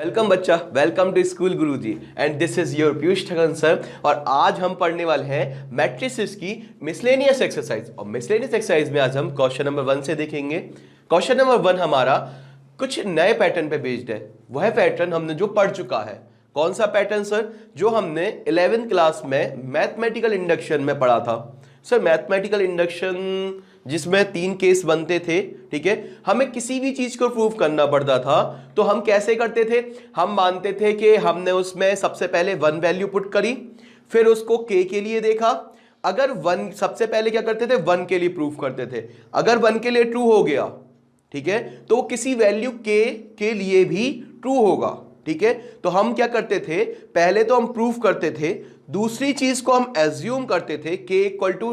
Welcome बच्चा, welcome to school Guruji and this is your Piyush Thagan sir. और आज हम पढ़ने वाले हैं मैट्रिसेस की मिसलेनियस एक्सरसाइज। और मिसलेनियस एक्सरसाइज में आज हम क्वेश्चन नंबर 1 से देखेंगे। क्वेश्चन नंबर 1 हमारा कुछ नए पैटर्न पे बेस्ड है। वह पैटर्न हमने जो पढ़ चुका है। कौन सा पैटर्न सर? जो हमने 11th क्लास में मैथमेटिकल इंडक्शन में पढ़ा था। सर मैथमेटिकल इंडक्शन जिसमें 3 केस बनते थे, ठीक है। हमें किसी भी चीज को प्रूव करना पड़ता था तो हम कैसे करते थे? हम मानते थे कि हमने उसमें सबसे पहले 1 वैल्यू पुट करी, फिर उसको k के लिए देखा। अगर 1 सबसे पहले क्या करते थे? 1 के लिए प्रूव करते थे। अगर 1 के लिए ट्रू हो गया, ठीक है, तो किसी वैल्यू k के लिए भी ट्रू होगा, ठीक है। तो हम क्या करते थे? पहले तो हम प्रूफ करते थे, दूसरी चीज को हम एज्यूम करते थे k equal to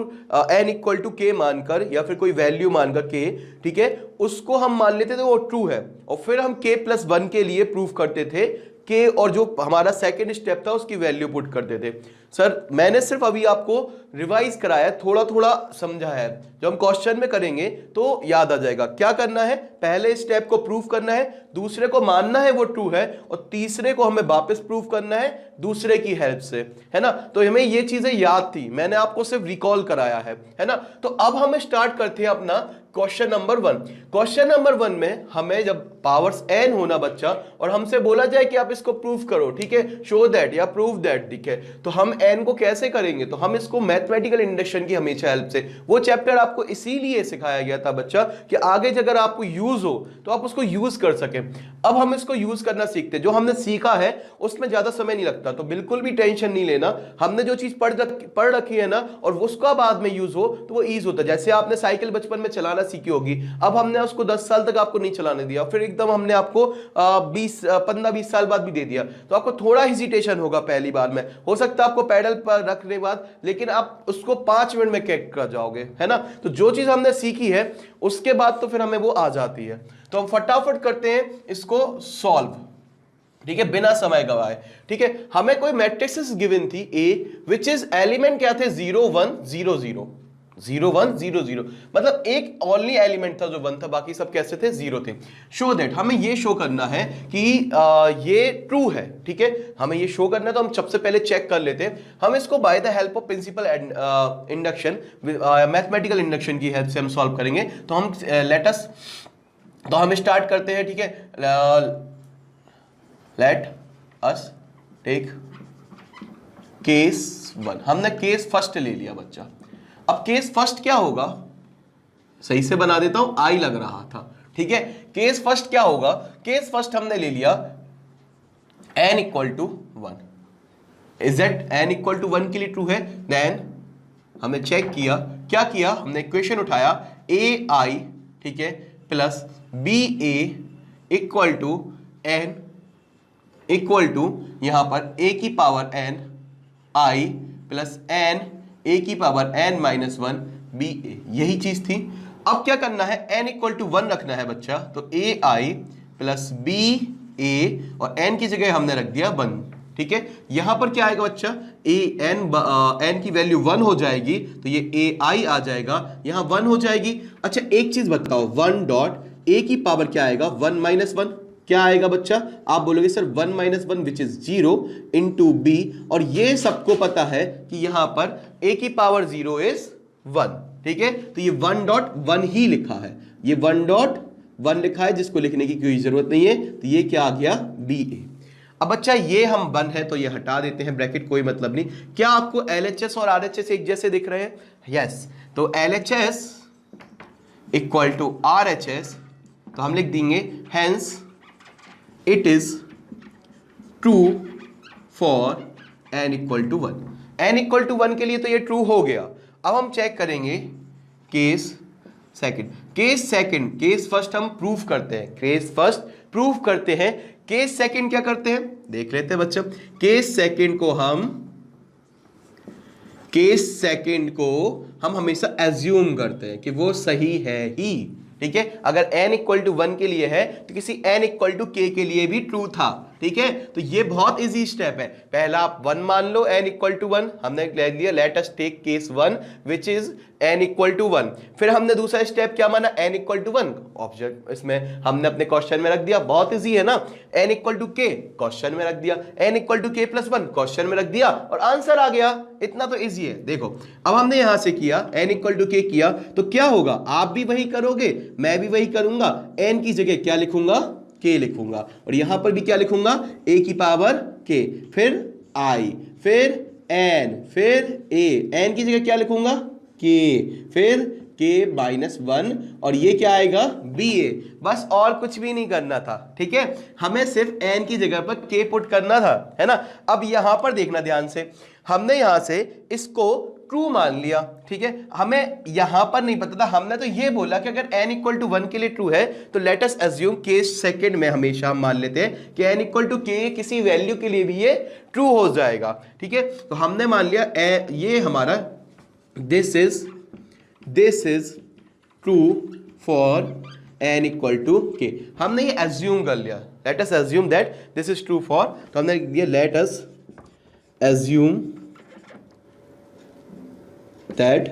n equal to k मानकर, या फिर कोई वैल्यू मानकर k, ठीक है, उसको हम मान लेते थे वो ट्रू है। और फिर हम k प्लस 1 के लिए प्रूफ करते थे k, और जो हमारा सेकेंड स्टेप था उसकी वैल्यू पुट करते थे। सर मैंने सिर्फ अभी आपको रिवाइज कराया, थोड़ा थोड़ा समझा है। जब हम क्वेश्चन में करेंगे तो याद आ जाएगा। क्या करना है? पहले स्टेप को प्रूफ करना है, दूसरे को मानना है वो ट्रू है, और तीसरे को हमें वापस प्रूफ करना है दूसरे की हेल्प से, है ना। तो हमें ये चीजें याद थी, मैंने आपको सिर्फ रिकॉल कराया है ना। तो अब हम स्टार्ट करते हैं अपना क्वेश्चन नंबर 1। क्वेश्चन नंबर 1 में हमें जब पावर्स n होना बच्चा, और हमसे बोला जाए कि आप इसको प्रूफ करो, ठीक है, शो दैट या प्रूफ दैट, ठीक है, तो हम n को कैसे करेंगे? तो हम इसको मैथमेटिकल इंडक्शन की हमेशा हेल्प से, वो चैप्टर आपको इसीलिए सिखाया गया था बच्चा कि आगे अगर आपको यूज हो तो आप उसको यूज कर सके। अब हम इसको यूज करना सीखते हैं। जो हमने सीखा है उसमें ज्यादा समय नहीं लगता, तो बिल्कुल भी टेंशन नहीं लेना। हमने जो चीज पढ़ रखी है ना, और उसका बाद में यूज हो तो वो ईज होता है। जैसे आपने साइकिल बचपन में चलाना सीखी होगी, अब हमने उसको 10 साल तक आपको नहीं चलाने दिया, फिर एकदम हमने आपको 15-20 साल बाद भी दे दिया, तो आपको थोड़ा हेजिटेशन होगा पहली बार में। हो सकता है आपको पैडल पर रखने के बाद, लेकिन आप उसको 5 मिनट में कैच कर जाओगे, है ना। तो जो चीज हमने सीखी है उसके बाद तो फिर हमें वो आ जाती है। तो हम फटाफट करते हैं इसको सॉल्व, ठीक है, बिना समय गवाए, ठीक है। हमें कोई मैट्रिक्स गिवन थी A, विच इज एलिमेंट क्या थे? 0 1 0 0 0 1 0 0, मतलब एक ओनली एलिमेंट था जो 1 था, बाकी सब कैसे थे? 0 थे। शो दैट, हमें ये शो करना है कि ये ट्रू है, ठीक है। हमें ये शो करना है, तो हम सबसे पहले चेक कर लेते हैं। हम इसको by the help of principle induction, mathematical induction की हेल्प से हम सॉल्व करेंगे। तो हम तो हम स्टार्ट करते हैं, ठीक है। Let us take case 1। हमने केस फर्स्ट ले लिया बच्चा। अब केस फर्स्ट क्या होगा? सही से बना देता हूं, आई लग रहा था, ठीक है। केस फर्स्ट क्या होगा? केस फर्स्ट हमने ले लिया n equal to 1। Is that n equal to 1 के लिए ट्रू है? देन हमने चेक किया, क्या किया? हमने इक्वेशन उठाया ai, ठीक है, plus ba equal to n equal to यहां पर a की power n i plus n a की पावर n माइनस 1 ba, यही चीज थी। अब क्या करना है? n इक्वल टू 1 रखना है बच्चा, तो ai प्लस ba, और n की जगह हमने रख दिया 1, ठीक है। यहां पर क्या आएगा बच्चा? n की वैल्यू 1 हो जाएगी, तो ये ai आ जाएगा, यहां 1 हो जाएगी। अच्छा एक चीज बताओ, 1 डॉट a की पावर क्या आएगा? 1 माइनस 1 क्या आएगा बच्चा? आप बोलोगे sir 1 minus 1 which is 0 into B, और ये सबको पता है कि यहां पर a की पावर 0 इज 1, ठीक है। तो ये 1 डॉट 1 ही लिखा है, ये 1 डॉट 1 लिखा है, जिसको लिखने की कोई जरूरत नहीं है। तो ये क्या आ गया? बी ए। अब बच्चा ये हम 1 है तो ये हटा देते हैं, ब्रैकेट कोई मतलब नहीं। क्या आपको LHS और RHS एक जैसे दिख रहे हैं? यस। तो LHS इक्वल टू RHS, तो हम लिख देंगे hence it is true for n equal to 1। n equal to 1 के लिए तो ये ट्रू हो गया। अब हम चेक करेंगे केस सेकंड। केस फर्स्ट हम प्रूफ करते हैं, केस फर्स्ट प्रूफ करते हैं। केस सेकंड क्या करते हैं देख लेते हैं बच्चों। केस सेकंड को हम हमेशा एज्यूम करते हैं कि वो सही है ही, ठीक है। अगर n इक्वल टू 1 के लिए है तो किसी n इक्वल टू k के लिए भी ट्रू था, ठीक है, तो ये बहुत इजी स्टेप है। पहला आप 1 मान लो, n इक्वल टू 1, हमने ले लिया, let us take case 1 which is n equal to 1। फिर हमने दूसरा स्टेप क्या माना, n इक्वल टू 1, ऑब्जेक्ट इसमें हमने अपने क्वेश्चन में रख दिया, बहुत इजी है ना, n equal to k question में रख दिया, n equal to k plus 1 question में रख दिया और आंसर आ गया। इतना तो इजी है। देखो अब हमने यहां से किया n इक्वल टू k किया, तो क्या होगा, आप भी वही करोगे, मैं भी वही करूंगा, n की जगह क्या लिखूंगा, k लिखूंगा, और यहां पर भी क्या लिखूंगा, a की पावर k, फिर i, फिर n, फिर a, n की जगह क्या लिखूंगा, k, फिर k माइनस 1, और ये क्या आएगा, ba। बस और कुछ भी नहीं करना था, ठीक है, हमें सिर्फ n की जगह पर k पुट करना था, है ना। अब यहां पर देखना ध्यान से, हमने यहां से इसको ट्रू मान लिया, ठीक है, हमें यहां पर नहीं पता था, हमने तो ये बोला कि अगर n इक्वल टू 1 के लिए ट्रू है तो late us assume case second में हमेशा हम मान लेते हैं कि n इक्वल टू k किसी वैल्यू के लिए भी ये ट्रू हो जाएगा, ठीक है। तो हमने मान लिया ये हमारा this is true for n equal to k, हमने ये अज्यूम कर लिया, let us assume that this is true for, तो हमने दिया let us assume that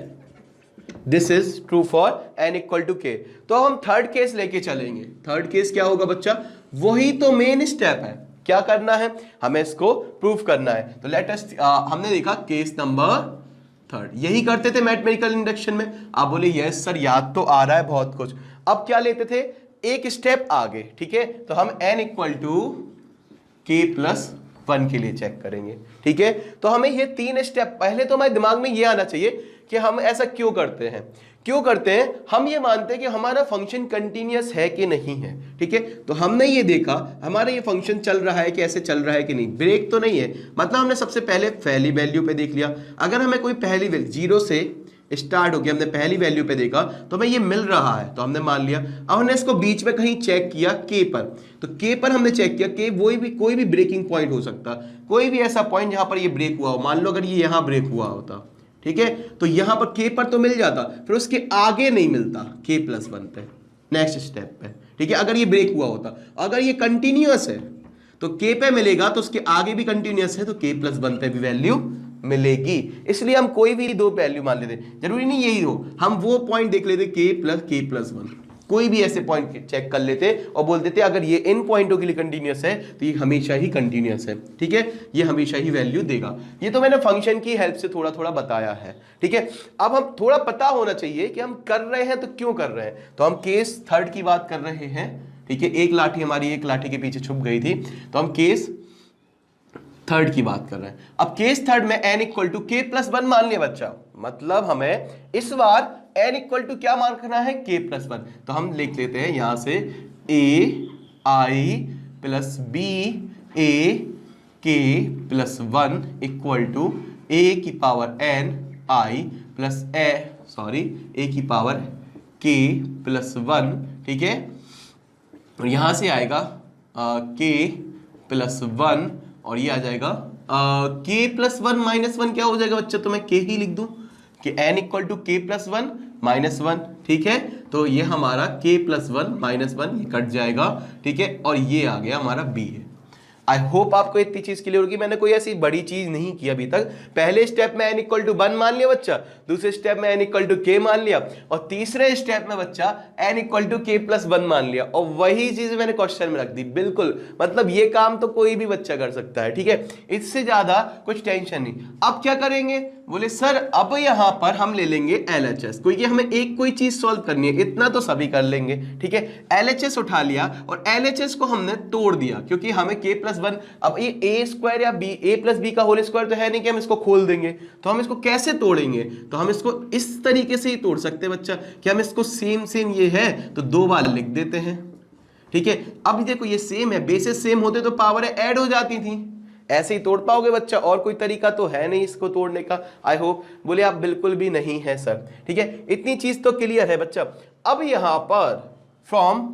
this is true for n equal to k। तो हम थर्ड केस लेके चलेंगे। थर्ड केस क्या होगा बच्चा, वही तो मेन स्टेप है, क्या करना है, हमें इसको प्रूफ करना है। तो लेट अस हमने देखा केस नंबर थर्ड, यही करते थे मैथमेटिकल इंडक्शन में। आप बोले यस सर याद तो आ रहा है बहुत कुछ। अब क्या लेते थे, एक स्टेप आगे, ठीक है, तो हम n equal to k plus 1 के लिए चेक करेंगे, ठीक है। तो हमें ये 3 स्टेप, पहले तो हमारे दिमाग में ये आना चाहिए कि हम ऐसा क्यों करते हैं, हम ये मानते हैं कि हमारा फंक्शन कंटीन्यूअस है कि नहीं है, ठीक है। तो हमने ये देखा हमारा ये फंक्शन चल रहा है कि ऐसे चल रहा है कि नहीं, ब्रेक तो नहीं है, मतलब हमने सबसे पहले पहली वैल्यू पे देख लिया, अगर हमें कोई पहली वैल्यू 0 से स्टार्ट हो गया, हमने पहली वैल्यू पे देखा तो हमें ये मिल रहा है, तो हमने मान लिया। अब हमने इसको बीच में कहीं चेक किया k पर, तो k पर हमने चेक किया, k कोई भी ब्रेकिंग पॉइंट हो सकता, कोई भी ऐसा पॉइंट जहां पर ये ब्रेक हुआ हो, मान लो अगर ये यहां ब्रेक हुआ होता, ठीक है, तो यहां पर k पर तो मिल जाता, फिर उसके आगे नहीं मिलता k प्लस 1 पे, नेक्स्ट स्टेप पे, ठीक है, अगर ये ब्रेक हुआ होता। अगर ये कंटिन्यूअस है तो k पे मिलेगा, तो उसके आगे भी कंटिन्यूअस है तो k प्लस 1 पे भी वैल्यू मिलेगी। इसलिए हम कोई भी दो वैल्यू मान लेते, जरूरी नहीं यही हो, हम वो पॉइंट देख लेते k प्लस 1, कोई भी ऐसे पॉइंट चेक कर लेते और बोल देते अगर ये इन पॉइंटों के लिए कंटीन्यूअस है तो ये हमेशा ही कंटीन्यूअस है, ठीक है, ये हमेशा ही वैल्यू देगा। ये तो मैंने फंक्शन की हेल्प से थोड़ा थोड़ा बताया है, ठीक है। अब हम थोड़ा पता होना चाहिए कि हम कर रहे हैं तो क्यों कर रहे हैं। तो हम केस थर्ड की बात कर रहे हैं, ठीक है, एक लाठी हमारी एक लाठी के पीछे छुप गई थी, तो हम केस थर्ड की बात कर रहे हैं। अब केस थर्ड में n equal to k plus 1 मान लिया बच्चा, मतलब हमें इस बार n इक्वल टू क्या मान रखना है, k प्लस 1। तो हम लिख लेते हैं यहां से a i plus b a k plus 1 equal to a की power n i plus a की पावर k प्लस 1, ठीक है, और यहां से आएगा k प्लस 1 और ये आ जाएगा k प्लस 1 माइनस 1 क्या हो जाएगा बच्चा, तो मैं k ही लिख दूं कि n equal to k plus 1 minus 1, ठीक है, तो ये हमारा k प्लस 1 माइनस 1 ये कट जाएगा, ठीक है, और ये आ गया हमारा b है। आई होप आपको इतनी चीज क्लियर होगी। मैंने कोई ऐसी बड़ी चीज नहीं की अभी तक। पहले स्टेप में n इक्वल टू 1 मान लिया बच्चा, दूसरे स्टेप में n इक्वल टू k मान लिया, और तीसरे स्टेप में बच्चा n equal to k plus 1 मान लिया, और वही चीज मैंने क्वेश्चन में रख दी। बिल्कुल, मतलब ये काम तो कोई भी बच्चा कर सकता है, ठीक है, इससे ज्यादा कुछ टेंशन नहीं। अब क्या करेंगे, बोले सर अब यहां पर हम ले लेंगे LHS, क्योंकि हमें एक कोई चीज सॉल्व करनी है, इतना तो सभी कर लेंगे, ठीक है। LHS उठा लिया और LHS को हमने तोड़ दिया, क्योंकि हमें k प्लस 1, अब ये a स्क्वायर या a प्लस b का होल स्क्वायर तो है नहीं कि हम इसको खोल देंगे, तो हम इसको कैसे तोड़ेंगे, तो हम इसको इस तरीके से ही तोड़ सकते हैं बच्चा कि हम इसको सेम ये है तो 2 बार लिख देते हैं, ठीक है। अब देखो ये सेम है, बेसिस सेम होते तो पावर ऐड हो जाती थी, ऐसे ही तोड़ पाओगे बच्चा, और कोई तरीका तो है नहीं इसको तोड़ने का। आई होप बोले आप बिल्कुल भी नहीं है सर, ठीक है, इतनी चीज तो क्लियर है बच्चा। अब यहां पर फ्रॉम,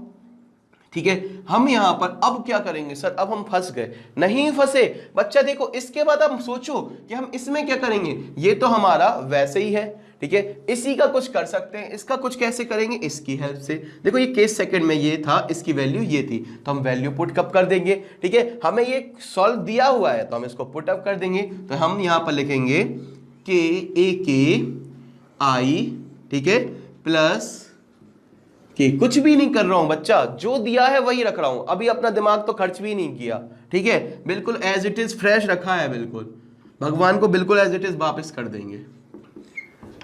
ठीक है, हम यहां पर अब क्या करेंगे सर, अब हम फंस गए, नहीं फंसे बच्चा। देखो इसके बाद हम सोचो कि हम इसमें क्या करेंगे, ये तो हमारा वैसे ही है, ठीक है, इसी का कुछ कर सकते हैं। इसका कुछ कैसे करेंगे, इसकी हेल्प से। देखो ये केस सेकंड में ये था, इसकी वैल्यू ये थी, तो हम वैल्यू पुट कब कर देंगे, ठीक है, हमें ये सॉल्व दिया हुआ है तो हम इसको पुट अप कर देंगे। तो हम यहां पर लिखेंगे के ए के आई, ठीक है, प्लस के, कुछ भी नहीं कर रहा हूं बच्चा, जो दिया है वही रख रहा हूं, अभी अपना दिमाग तो खर्च भी नहीं किया, ठीक है, बिल्कुल एज इट इज फ्रेश रखा है, बिल्कुल भगवान को बिल्कुल एज इट इज वापस कर देंगे,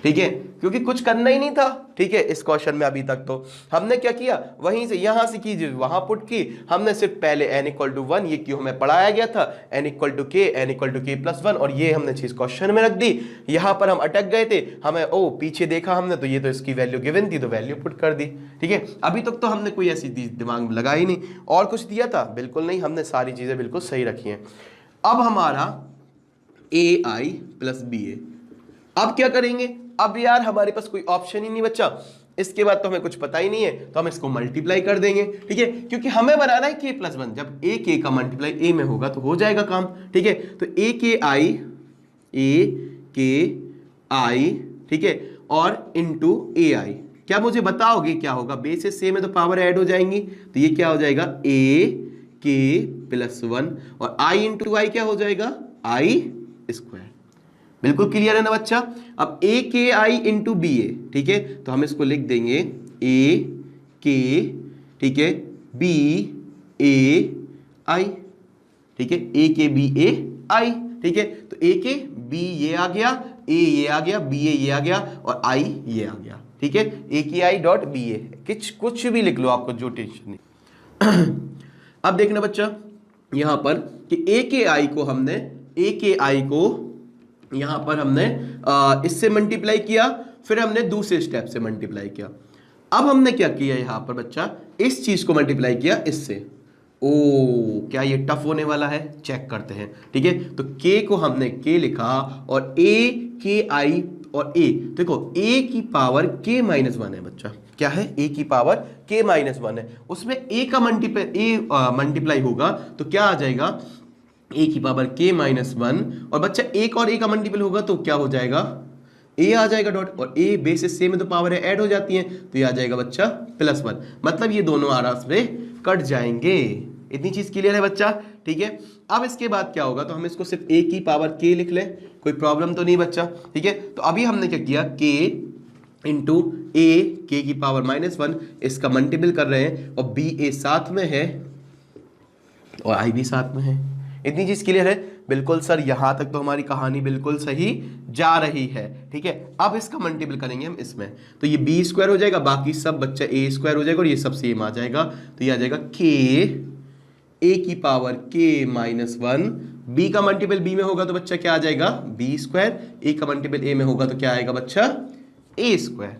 ठीक है, क्योंकि कुछ करना ही नहीं था, ठीक है, इस क्वेश्चन में अभी तक तो हमने क्या किया, वहीं से यहां से कीजिए वहां पुट की, हमने सिर्फ पहले n इक्वल टू 1, ये क्यों हमें पढ़ाया गया था, n equal to k plus 1, और ये हमने चीज क्वेश्चन में रख दी। यहां पर हम अटक गए थे, हमें पीछे देखा हमने तो ये तो इसकी वैल्यू गिवन थी तो वैल्यू पुट कर दी, ठीक है। अभी तक तो हमने कोई ऐसी दिमाग में लगाई नहीं, और कुछ दिया था बिल्कुल नहीं, हमने सारी चीजें बिल्कुल सही रखी हैं। अब हमारा ए आई प्लस बी ए, अब क्या करेंगे, अब यार हमारे पास कोई ऑप्शन ही नहीं बच्चा, इसके बाद तो हमें कुछ पता ही नहीं है, तो हम इसको मल्टीप्लाई कर देंगे, ठीक है, क्योंकि हमें बनाना है k प्लस 1, जब ए के का मल्टीप्लाई ए में होगा तो हो जाएगा काम, ठीक है। तो ए के आई, ठीक है, और इंटू ए आई, क्या मुझे बताओगे क्या होगा, बे से से में तो पावर ऐड हो जाएंगी, तो ये क्या हो जाएगा ए के प्लस 1, और आई इंटू आई क्या हो जाएगा आई स्क्वायर। बिल्कुल क्लियर है ना बच्चा। अब ए के आई इंटू बी ए, ठीक है, तो हम इसको लिख देंगे ए के, ठीक है, बी ए आई, ठीक है, ए के बी ए आई, ठीक है, तो ए के बी ये आ गया, ए ये आ गया, बी ए ये आ गया, और आई ये आ गया, ठीक है, ए के आई डॉट बी ए, कुछ भी लिख लो, आपको जो टेंशन नहीं। अब देखना बच्चा यहां पर कि ए के आई को यहां पर हमने इससे मल्टीप्लाई किया, फिर हमने दूसरे स्टेप से मल्टीप्लाई किया। अब हमने क्या किया यहां पर बच्चा, इस चीज को मल्टीप्लाई किया इससे। ओ क्या ये टफ होने वाला है, चेक करते हैं, ठीक है। तो k को हमने k लिखा, और a k i और a, देखो a की पावर k माइनस 1 है बच्चा, क्या है, a की पावर k माइनस 1 है, उसमें a का मल्टीप्लाई होगा तो क्या आ जाएगा a की पावर k माइनस 1, और बच्चा एक और a का मल्टीपल होगा तो क्या हो जाएगा, a आ जाएगा डॉट, और a बेसिस से में तो पावर है ऐड हो जाती है, तो ये आ जाएगा बच्चा प्लस 1, मतलब ये दोनों आराम से कट जाएंगे। इतनी चीज क्लियर है बच्चा, ठीक है। अब इसके बाद क्या होगा, तो हम इसको सिर्फ a की पावर k लिख लें, कोई प्रॉब्लम तो नहीं बच्चा, ठीक है। तो अभी हमने क्या किया, k इंटू a, k की पावर माइनस 1, इसका मल्टीपल कर रहे हैं, और b a साथ में है और i भी साथ में है। इतनी चीज क्लियर है, बिल्कुल सर, यहां तक तो हमारी कहानी बिल्कुल सही जा रही है, ठीक है। अब इसका मल्टीपल करेंगे हम इसमें, तो ये बी स्क्वायर हो जाएगा, बाकी सब बच्चा ए स्क्वायर हो जाएगा, और ये सब सेम आ जाएगा, तो ये आ जाएगा के ए की पावर के माइनस 1, बी का मल्टीपल बी में होगा तो बच्चा क्या आ जाएगा बी स्क्वायर, ए का मल्टीपल ए में होगा तो क्या आएगा बच्चा ए स्क्वायर,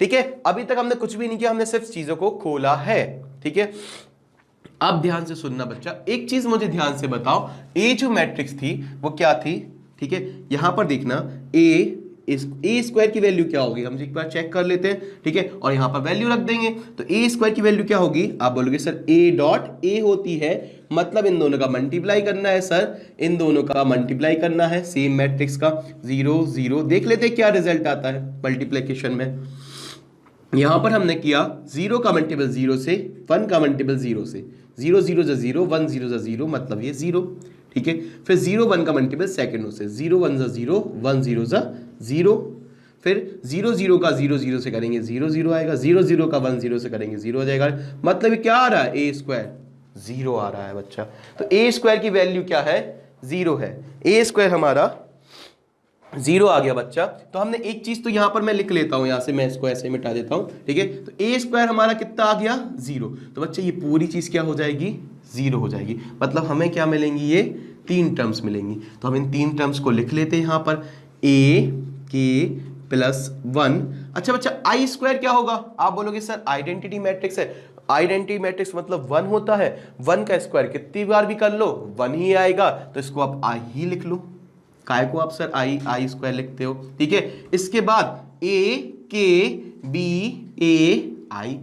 ठीक है। अभी तक हमने कुछ भी नहीं किया, हमने सिर्फ चीजों को खोला है, ठीक है। अब ध्यान से सुनना बच्चा, एक चीज मुझे ध्यान से बताओ, ए जो मैट्रिक्स थी वो क्या थी, ठीक है। यहां पर देखना ए स्क्वायर की वैल्यू क्या होगी, हम एक बार चेक कर लेते हैं, ठीक है, और यहां पर वैल्यू रख देंगे, तो ए स्क्वायर की वैल्यू क्या होगी, आप बोलोगे सर ए डॉट ए होती है, मतलब इन दोनों का मल्टीप्लाई करना है सर, इन दोनों का मल्टीप्लाई करना है, सेम मैट्रिक्स का 0 0, देख लेते हैं क्या रिजल्ट आता है मल्टीप्लिकेशन में। यहां पर हमने किया 0 का मल्टीपल 0 से, 1 का मल्टीपल 0 से, 0 0 जा 0, 1 0 जा 0, मतलब ये 0, ठीक है। फिर 0 1 का मल्टीपल सेकंडों से, 0 1 जा 0, 1 0 जा 0, फिर 0 0 का 0 0 से करेंगे 0 0 आएगा, 0 0 का 1 0 से करेंगे 0 आ जाएगा, मतलब क्या आ रहा है ए स्क्वायर 0 आ रहा है बच्चा। तो ए स्क्वायर की वैल्यू क्या है 0 है, ए स्क्वायर हमारा 0 आ गया बच्चा। तो हमने एक चीज तो यहां पर मैं लिख लेता हूं, यहां से मैं इसको ऐसे मिटा देता हूं, ठीक है। तो ए स्क्वायर हमारा कितना आ गया 0, तो बच्चा ये पूरी चीज क्या हो जाएगी 0 हो जाएगी, मतलब हमें क्या मिलेंगी, ये 3 टर्म्स मिलेंगी। तो हम इन 3 टर्म्स को लिख लेते हैं यहां पर, ए के प्लस 1। अच्छा बच्चा आई स्क्वायर क्या होगा, आप बोलोगे सर आइडेंटिटी मैट्रिक्स है, आइडेंटिटी मैट्रिक्स मतलब 1 होता है, 1 का स्क्वायर कितनी बार भी कर लो 1 ही आएगा, तो इसको आप आई ही लिख लो, काय को आप सर आई स्क्वायर लिखते हो, ठीक है। इसके बाद ए के बी ए आई,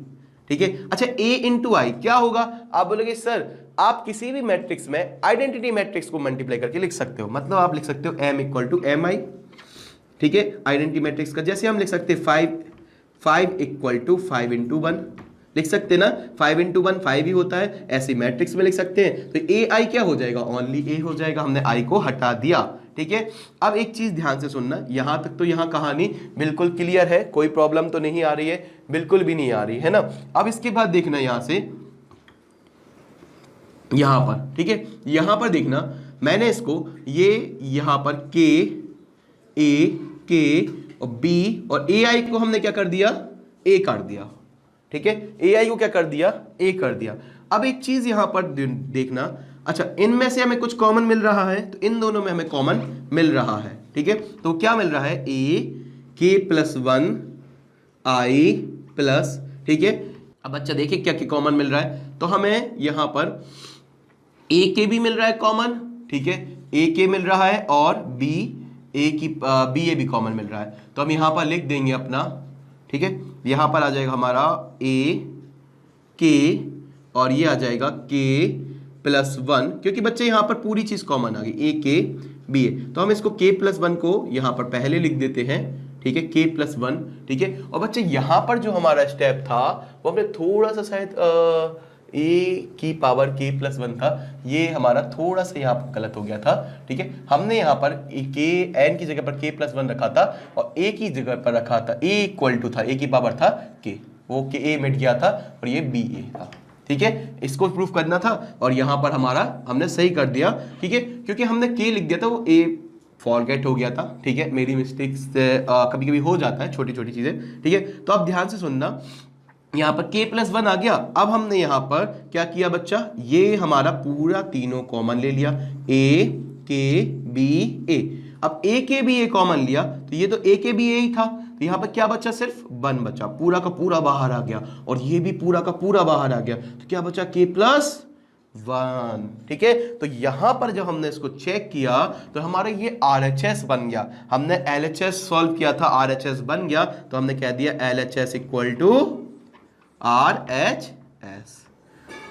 ठीक है। अच्छा ए इंटू आई क्या होगा, आप बोलोगे सर आप किसी भी मैट्रिक्स में आइडेंटिटी मैट्रिक्स को मल्टीप्लाई करके लिख सकते हो, मतलब आप लिख सकते हो m इक्वल टू एम आई, ठीक है, आइडेंटिटी मैट्रिक्स का। जैसे हम लिख सकते हैं 5 इक्वल टू 5 इंटू 1 लिख सकते हैं ना, 5 इंटू 1 5 ही होता है, ऐसे मैट्रिक्स में लिख सकते हैं। तो ए आई क्या हो जाएगा, ओनली ए हो जाएगा, हमने आई को हटा दिया। ठीक है, अब एक चीज ध्यान से सुनना, यहां तक तो यहां कहानी बिल्कुल क्लियर है, कोई प्रॉब्लम तो नहीं आ रही है, बिल्कुल भी नहीं आ रही है ना। अब इसके बाद देखना यहां से यहां पर, ठीक है, यहां पर देखना मैंने इसको ये यहां पर के और बी और ए आई को हमने क्या कर दिया, ए कर दिया। ठीक है, ए आई को क्या कर दिया, ए कर दिया। अब एक चीज यहां पर देखना, अच्छा इनमें से हमें कुछ कॉमन मिल रहा है, तो इन दोनों में हमें कॉमन मिल रहा है। ठीक है, तो क्या मिल रहा है, ए के प्लस 1 आई प्लस, ठीक है। अब बच्चा देखिए क्या क्या कॉमन मिल रहा है, तो हमें यहां पर ए के भी मिल रहा है कॉमन, ठीक है, ए के मिल रहा है और बी ए भी कॉमन मिल रहा है। तो हम यहां पर लिख देंगे अपना, ठीक है, यहां पर आ जाएगा हमारा ए के और ये आ जाएगा के प्लस 1, क्योंकि बच्चे यहां पर पूरी चीज कॉमन आ गई, ए के बी ए, तो हम इसको के प्लस 1 को यहां पर पहले लिख देते हैं। ठीक है, के प्लस 1, ठीक है। और बच्चे यहां पर जो हमारा स्टेप था वो हमने थोड़ा सा शायद ए की पावर के प्लस 1 था, ये हमारा थोड़ा सा यहाँ पर गलत हो गया था। ठीक है, हमने यहाँ पर के एन की जगह पर के प्लस 1 रखा था और ए की जगह पर रखा था ए इक्वल टू था, ए की पावर था के, वो के ए मिट गया था और ये बी ए था। ठीक है, इसको प्रूफ करना था और यहाँ पर हमारा हमने सही कर दिया। ठीक है, क्योंकि हमने के लिख दिया था, वो ए फॉरगेट हो गया था। ठीक है, मेरी मिस्टेक्स कभी कभी हो जाता है, छोटी छोटी चीजें। ठीक है, तो अब ध्यान से सुनना, यहां पर k प्लस 1 आ गया। अब हमने यहां पर क्या किया बच्चा, ये हमारा पूरा तीनों कॉमन ले लिया, a k b a। अब a k b a common लिया तो ये तो a k b a ही था, तो यहां पर क्या बचा, सिर्फ 1 बचा, पूरा का पूरा बाहर आ गया और ये भी पूरा का पूरा बाहर आ गया, तो क्या बचा, k प्लस 1। ठीक है, तो यहां पर जब हमने इसको चेक किया तो हमारा ये RHS बन गया। हमने LHS सॉल्व किया था, RHS बन गया, तो हमने कह दिया LHS equal to RHS।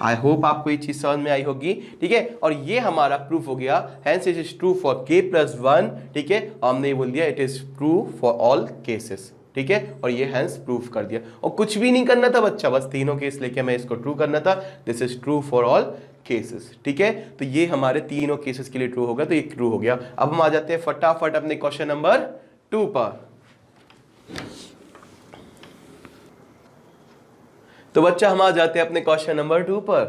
I hope आपको ये चीज समझ में आई होगी। ठीक है, और ये हमारा प्रूफ हो गया, hence it is true for k plus 1। ठीक है, हमने ये बोल दिया it is true for all cases. ठीक है, और ये हेंस प्रूफ कर दिया, और कुछ भी नहीं करना था बच्चा, बस तीनों केस लेके हमें इसको ट्रू करना था। This is true for all cases. ठीक है, तो ये हमारे तीनों केसेस के लिए ट्रू होगा, तो ये ट्रू हो गया। अब हम आ जाते हैं फटाफट अपने क्वेश्चन नंबर 2 पर। तो बच्चा हम आ जाते हैं अपने क्वेश्चन नंबर 2 पर।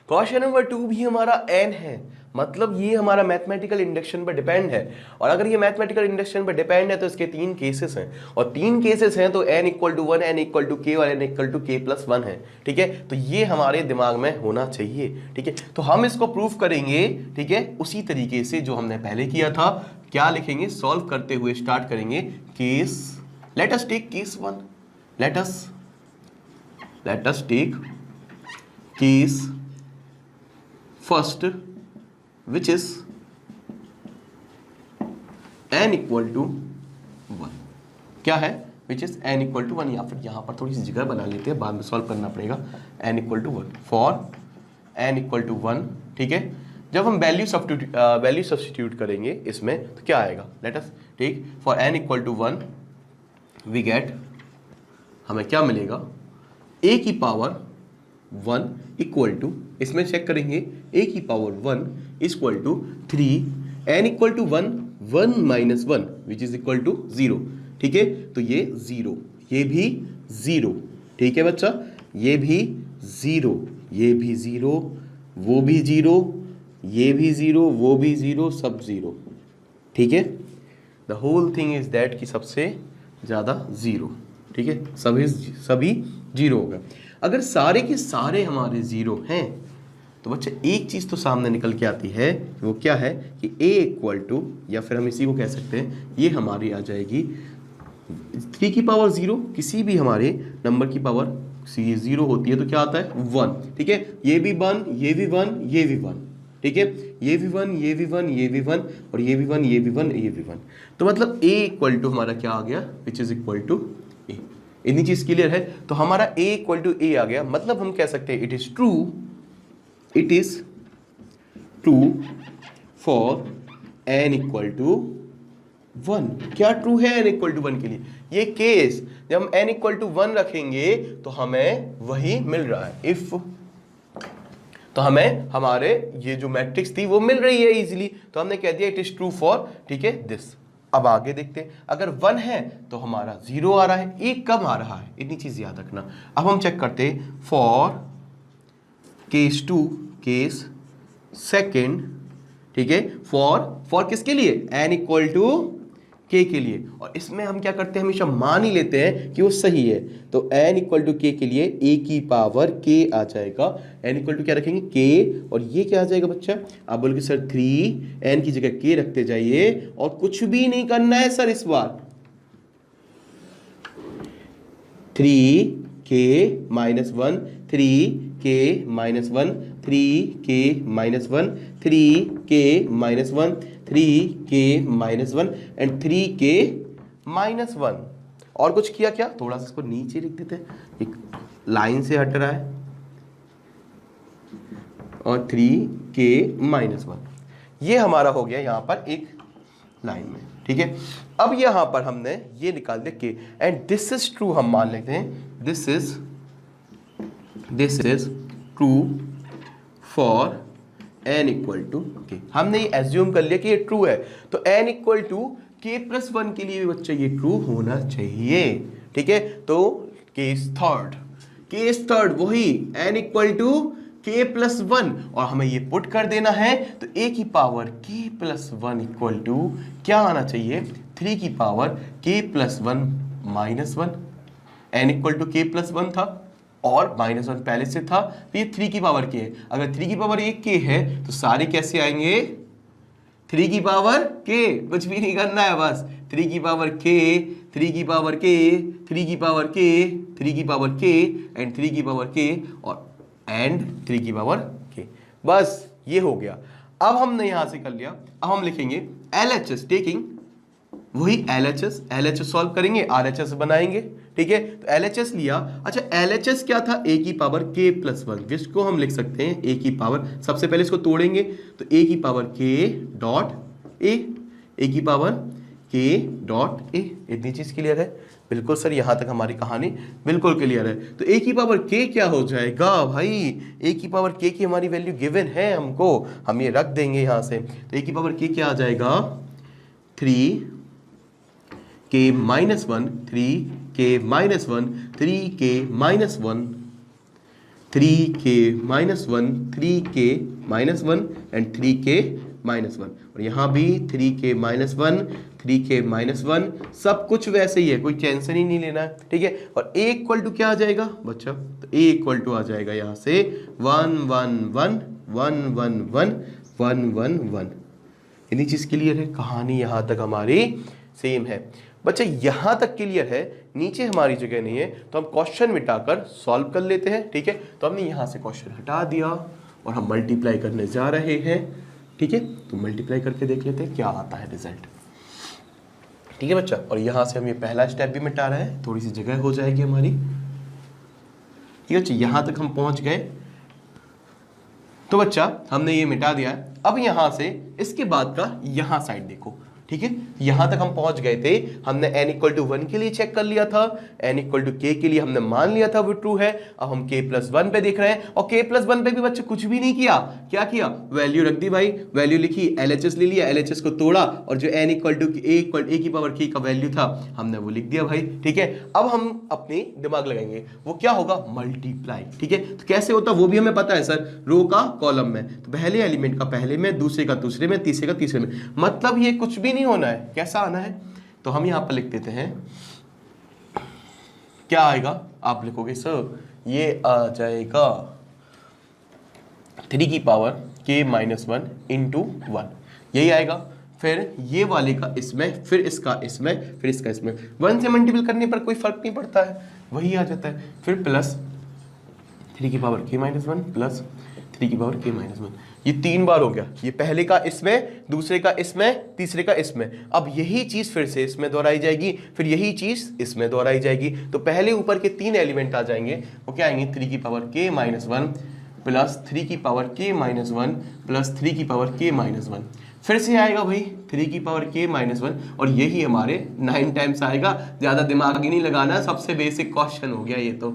क्वेश्चन नंबर 2 भी हमारा n है, मतलब ये हमारा मैथमेटिकल इंडक्शन पर डिपेंड है, और अगर ये मैथमेटिकल इंडक्शन पर डिपेंड है तो इसके 3 केसेस हैं, और 3 केसेस हैं तो n equal to 1, n equal to k और n equal to k plus 1 है। ठीक है, तो ये हमारे दिमाग में होना चाहिए। ठीक है, तो हम इसको प्रूफ करेंगे, ठीक है, उसी तरीके से जो हमने पहले किया था। क्या लिखेंगे, सॉल्व करते हुए स्टार्ट करेंगे case, let us take case 1, let us take case first, which is n equal to 1। क्या है, which is n equal to 1, या फिर यहां पर थोड़ी सी जगह बना लेते हैं, बाद में सॉल्व करना पड़ेगा। n equal to 1 for n equal to 1। ठीक है, जब हम वैल्यू सब्स्टिट्यूट करेंगे इसमें तो क्या आएगा, let us take for n equal to 1 we get, हमें क्या मिलेगा, a की पावर 1 इक्वल टू, इसमें चेक करेंगे, a की power 1 equal to 3, n equal to 1, 1 minus 1 which is equal to 0। ठीक है, तो ये 0, ये भी 0। ठीक है बच्चा, ये भी 0, ये भी 0, वो भी 0, ये भी 0, वो भी 0, सब 0। ठीक है, the whole thing is that कि सबसे ज्यादा 0। ठीक है, सभी 0 होगा। अगर सारे के सारे हमारे 0 हैं तो बच्चे एक चीज तो सामने निकल के आती है, वो क्या है कि a इक्वल टू, या फिर हम इसी को कह सकते हैं, ये हमारी आ जाएगी 3 की पावर 0, किसी भी हमारे नंबर की पावर 0 होती है तो क्या आता है 1। ठीक है, ये भी 1, ये भी 1, ये भी 1। ठीक है, ये भी 1, ये भी 1, ये भी 1, और ये भी 1, ये भी 1, ये भी 1। तो मतलब a इक्वल टू हमारा क्या आ गया, which is equal to a। इतनी चीज क्लियर है, तो हमारा a इक्वल टू a आ गया, मतलब हम कह सकते हैं it is true for n equal to one. क्या ट्रू है n इक्वल टू 1 के लिए? ये केस जब हम n इक्वल टू 1 रखेंगे तो हमें वही मिल रहा है। इफ तो हमें हमारे ये जो मैट्रिक्स थी वो मिल रही है इजीली, तो हमने कह दिया इट इज ट्रू फॉर, ठीक है, दिस। अब आगे देखते हैं, अगर 1 है तो हमारा 0 आ रहा है, 1 कब आ रहा है, इतनी चीज याद रखना। अब हम चेक करते हैं फॉर केस 2 केस सेकेंड, ठीक है, फॉर किसके लिए? n इक्वल टू k के लिए। और इसमें हम क्या करते हैं, हमेशा मान ही लेते हैं कि वो सही है। तो n इक्वल टू k के लिए a की पावर k आ जाएगा। n इक्वल टू क्या रखेंगे? k। और ये क्या आ जाएगा बच्चा? आप बोलोगे सर 3, n की जगह k रखते जाइए और कुछ भी नहीं करना है सर इस बार। 3k minus 1, 3k minus 1, 3k minus 1, 3k minus 1, 3k minus 1 and 3k minus 1। और कुछ किया क्या? थोड़ा सा इसको नीचे लिख देते हैं, एक लाइन से हट रहा है, और 3k माइनस 1 ये हमारा हो गया यहां पर एक लाइन में, ठीक है। अब यहां पर हमने ये निकाल दिया k and this is true, हम मान लेते हैं this is true for n equal to k। हमने ये एज्यूम कर लिया कि ये ट्रू है, तो n equal to k plus 1 के लिए भी बच्चा ये ट्रू होना चाहिए, ठीक है। तो केस थर्ड वही n equal to k plus 1 और हमें ये पुट कर देना है, तो a की power k plus 1 equal to क्या आना चाहिए? 3 की power k plus 1 minus 1। n equal to k plus 1 था और माइनस 1 पहले से था, तो ये 3 की पावर k है। अगर 3 की पावर एक k है तो सारे कैसे आएंगे? 3 की पावर k, कुछ भी नहीं करना है, बस 3 की पावर k, 3 की पावर k, 3 की पावर k, 3 की पावर k एंड 3 की पावर k और एंड 3 की पावर k। बस ये हो गया। अब हमने यहां से कर लिया, अब हम लिखेंगे LHS टेकिंग वही LHS सॉल्व करेंगे, RHS बनाएंगे, ठीक है। तो LHS लिया। अच्छा LHS क्या था? a की पावर k प्लस 1, जिसको हम लिख सकते हैं a की पावर, सबसे पहले इसको तोड़ेंगे तो a की पावर k डॉट a की पावर k डॉट a। इतनी चीज क्लियर है? बिल्कुल सर, यहां तक हमारी कहानी बिल्कुल क्लियर है। तो a की पावर k क्या हो जाएगा भाई? a की पावर k की हमारी वैल्यू गिवन है हमको, हम ये रख देंगे यहां से। तो a की पावर k क्या आ जाएगा? 3k minus 1, 3k minus 1, 3k minus 1, 3k minus 1, 3k minus 1 and 3k minus 1। और यहाँ भी 3k माइनस 1, 3k माइनस 1, सब कुछ वैसे ही है, कोई टेंशन ही नहीं लेना है, ठीक है। और a इक्वल टू क्या आ जाएगा बच्चा? तो a इक्वल टू आ जाएगा यहाँ से 1 1 1 1 1 1 1 1 1। इतनी चीज क्लियर है? कहानी यहाँ तक हमारी सेम है बच्चा, यहां तक क्लियर है। नीचे हमारी जगह नहीं है तो हम क्वेश्चन मिटाकर सॉल्व कर लेते हैं, ठीक है। तो हमने यहां से क्वेश्चन हटा दिया और हम मल्टीप्लाई करने जा रहे हैं, ठीक है। तो मल्टीप्लाई करके देख लेते हैं क्या आता है रिजल्ट, ठीक है बच्चा। और यहां से हम ये पहला स्टेप भी मिटा रहे हैं, थोड़ी सी जगह हो जाएगी हमारी, ठीक है बच्चा। यहां तक हम पहुंच गए, तो बच्चा हमने ये मिटा दिया है। अब यहां से इसके बाद का यहां साइड देखो, ठीक है। यहां तक हम पहुंच गए थे, हमने n इक्वल टू 1 के लिए चेक कर लिया था, n इक्वल टू k के लिए हमने मान लिया था वो ट्रू है। अब हम k प्लस 1 पे देख रहे हैं और k प्लस 1 पे भी बच्चे कुछ भी नहीं किया, क्या किया? वैल्यू रख दी भाई, वैल्यू लिखी, LHS ले लिया, LHS को तोड़ा और जो n इक्वल टू a की पावर k का वैल्यू था हमने वो लिख दिया भाई, ठीक है। अब हम अपनी दिमाग लगाएंगे, वो क्या होगा? मल्टीप्लाई, ठीक है। तो कैसे होता वो भी हमें पता है सर, रो का कॉलम में, तो पहले एलिमेंट का पहले में, दूसरे का दूसरे में, तीसरे का तीसरे में, मतलब ये कुछ भी नहीं होना है। कैसा आना है? तो हम यहां पर लिख देते हैं, क्या आएगा? आप लिखोगे सर ये आ जाएगा 3 की पावर k माइनस 1 इंटू 1, यही आएगा। फिर ये वाले का इसमें, फिर इसका इसमें, फिर इसका इसमें, 1 से मल्टीपल करने पर कोई फर्क नहीं पड़ता है, वही आ जाता है। फिर प्लस 3 की पावर k माइनस 1 प्लस 3 की पावर k माइनस 1, ये 3 बार हो गया। ये पहले का इसमें, दूसरे का इसमें, तीसरे का इसमें। अब यही चीज फिर से इसमें दोहराई जाएगी, फिर यही चीज इसमें दोहराई जाएगी। तो पहले ऊपर के 3 एलिमेंट आ जाएंगे, वो क्या आएंगे? 3 की पावर k माइनस 1 प्लस 3 की पावर k माइनस 1 प्लस 3 की पावर k माइनस 1। फिर से आएगा भाई 3 की पावर k माइनस 1 और यही हमारे 9 टाइम्स आएगा। ज़्यादा दिमाग ही नहीं लगाना, सबसे बेसिक क्वेश्चन हो गया ये तो,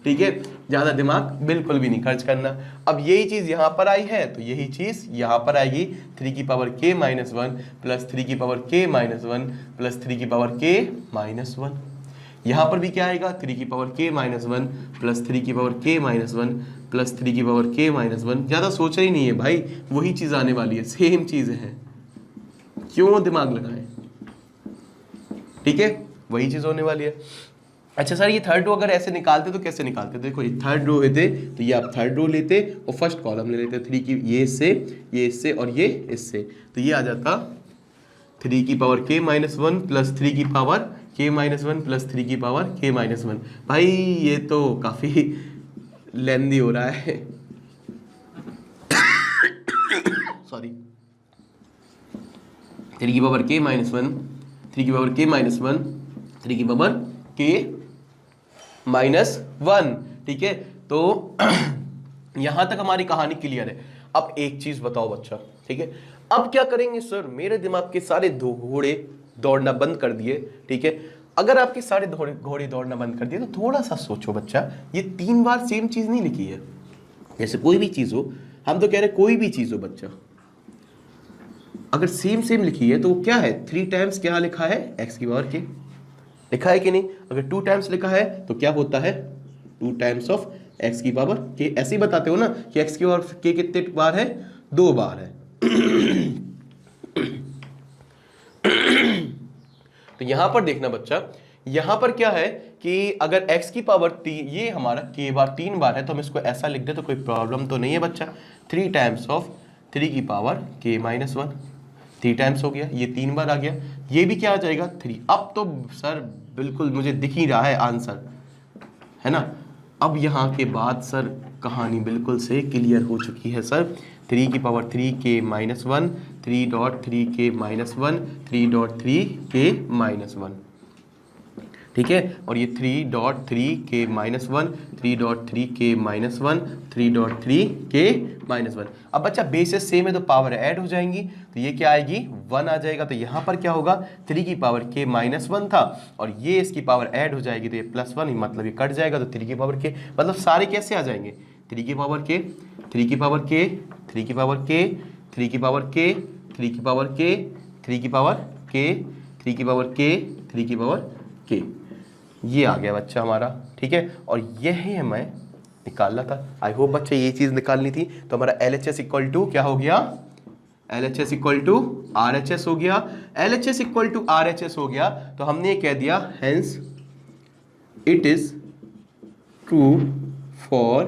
ठीक है। ज़्यादा दिमाग बिल्कुल भी नहीं खर्च करना। अब यही चीज़ यहाँ पर आई है तो यही चीज़ यहाँ पर आएगी 3 की पावर k माइनस 1 प्लस 3 की पावर k माइनस 1 प्लस 3 की पावर k माइनस 1। यहाँ पर भी क्या आएगा 3 की पावर k माइनस 1 प्लस 3 की पावर k माइनस 1 प्लस 3 की पावर k माइनस 1। ज़्यादा सोचा ही नहीं है भाई, वही चीज़ आने वाली है, सेम चीज़ है, क्यों दिमाग लगाएं, ठीक है, वही चीज़ होने वाली है। अच्छा सर ये थर्ड रो अगर ऐसे निकालते तो कैसे निकालते? देखो ये थर्ड रो होते तो ये आप थर्ड रो लेते और फर्स्ट कॉलम ले लेते 3 की, ये इससे और ये इससे, तो ये आ जाता 3 की पावर k माइनस 1 प्लस 3 की पावर k माइनस 1 प्लस 3 की पावर k माइनस 1। भाई ये तो काफ़ी लेंदी हो रहा है सॉरी। 3 की पावर k माइनस 1, 3 की पावर k माइनस 1, 3 की पावर k माइनस 1, ठीक है। तो यहां तक हमारी कहानी क्लियर है। अब एक चीज बताओ बच्चा, ठीक है, अब क्या करेंगे सर? मेरे दिमाग के सारे घोड़े दौड़ना बंद कर दिए, ठीक है। अगर आपके सारे घोड़े दौड़ना बंद कर दिए तो थोड़ा सा सोचो बच्चा, ये 3 बार सेम चीज नहीं लिखी है। जैसे कोई भी चीज हो, हम तो कह रहे कोई भी चीज हो बच्चा, अगर सेम लिखी है तो क्या है? 3 टाइम्स क्या लिखा है? x की पावर k लिखा है कि नहीं? अगर 2 टाइम्स लिखा है तो क्या होता है? 2 टाइम्स ऑफ x की पावर k। ऐसे ही बताते हो ना कि x की पावर k कितने बार है? 2 बार है तो यहां पर देखना बच्चा, यहां पर क्या है कि अगर x की पावर 3, ये हमारा k बार 3 बार है तो हम इसको ऐसा लिख दे तो कोई प्रॉब्लम तो नहीं है बच्चा। 3 टाइम्स ऑफ 3 की पावर k माइनस 1, 3 टाइम्स हो गया, ये 3 बार आ गया, ये भी क्या आ जाएगा 3। अब तो सर बिल्कुल मुझे दिख ही रहा है आंसर, है ना। अब यहाँ के बाद सर कहानी बिल्कुल से क्लियर हो चुकी है सर। 3 की power 3k minus 1, 3.3k minus 1, 3.3k minus 1, ठीक है। और ये 3.3k minus 1, 3.3k minus 1, 3.3k minus 1। अब बच्चा बेसिस सेम है तो पावर ऐड हो जाएंगी, तो ये क्या आएगी 1 आ जाएगा। तो यहाँ पर क्या होगा 3 की पावर k माइनस 1 था और ये इसकी पावर ऐड हो जाएगी तो ये प्लस 1, मतलब ये कट जाएगा तो 3 की पावर k, मतलब सारे कैसे आ जाएंगे 3 की पावर k, 3 की पावर k, 3 की पावर k, 3 की पावर k, 3 की पावर k, 3 की पावर k, 3 की पावर k, 3 की पावर k, ये आ गया बच्चा हमारा, ठीक है। और यही हमें निकालना था। आई होप बच्चे ये चीज निकालनी थी। तो हमारा LHS इक्वल टू क्या हो गया? LHS इक्वल टू RHS हो गया। LHS इक्वल टू RHS हो गया तो हमने ये कह दिया hence it is true for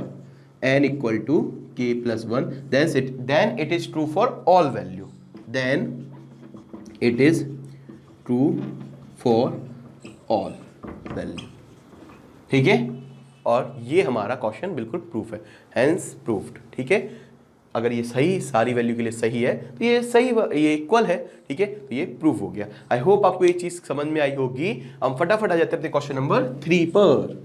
n equal to k plus 1, then it is true for all value, then it is true for all value, ठीक है। और ये हमारा क्वेश्चन बिल्कुल प्रूफ है, हेंस प्रूफ्ड, ठीक है। अगर ये सही सारी वैल्यू के लिए सही है तो ये सही, ये इक्वल है, ठीक है, तो ये प्रूफ हो गया। आई होप आपको ये चीज समझ में आई होगी। हम फटाफट आ जाते हैं अपने क्वेश्चन नंबर 3 पर।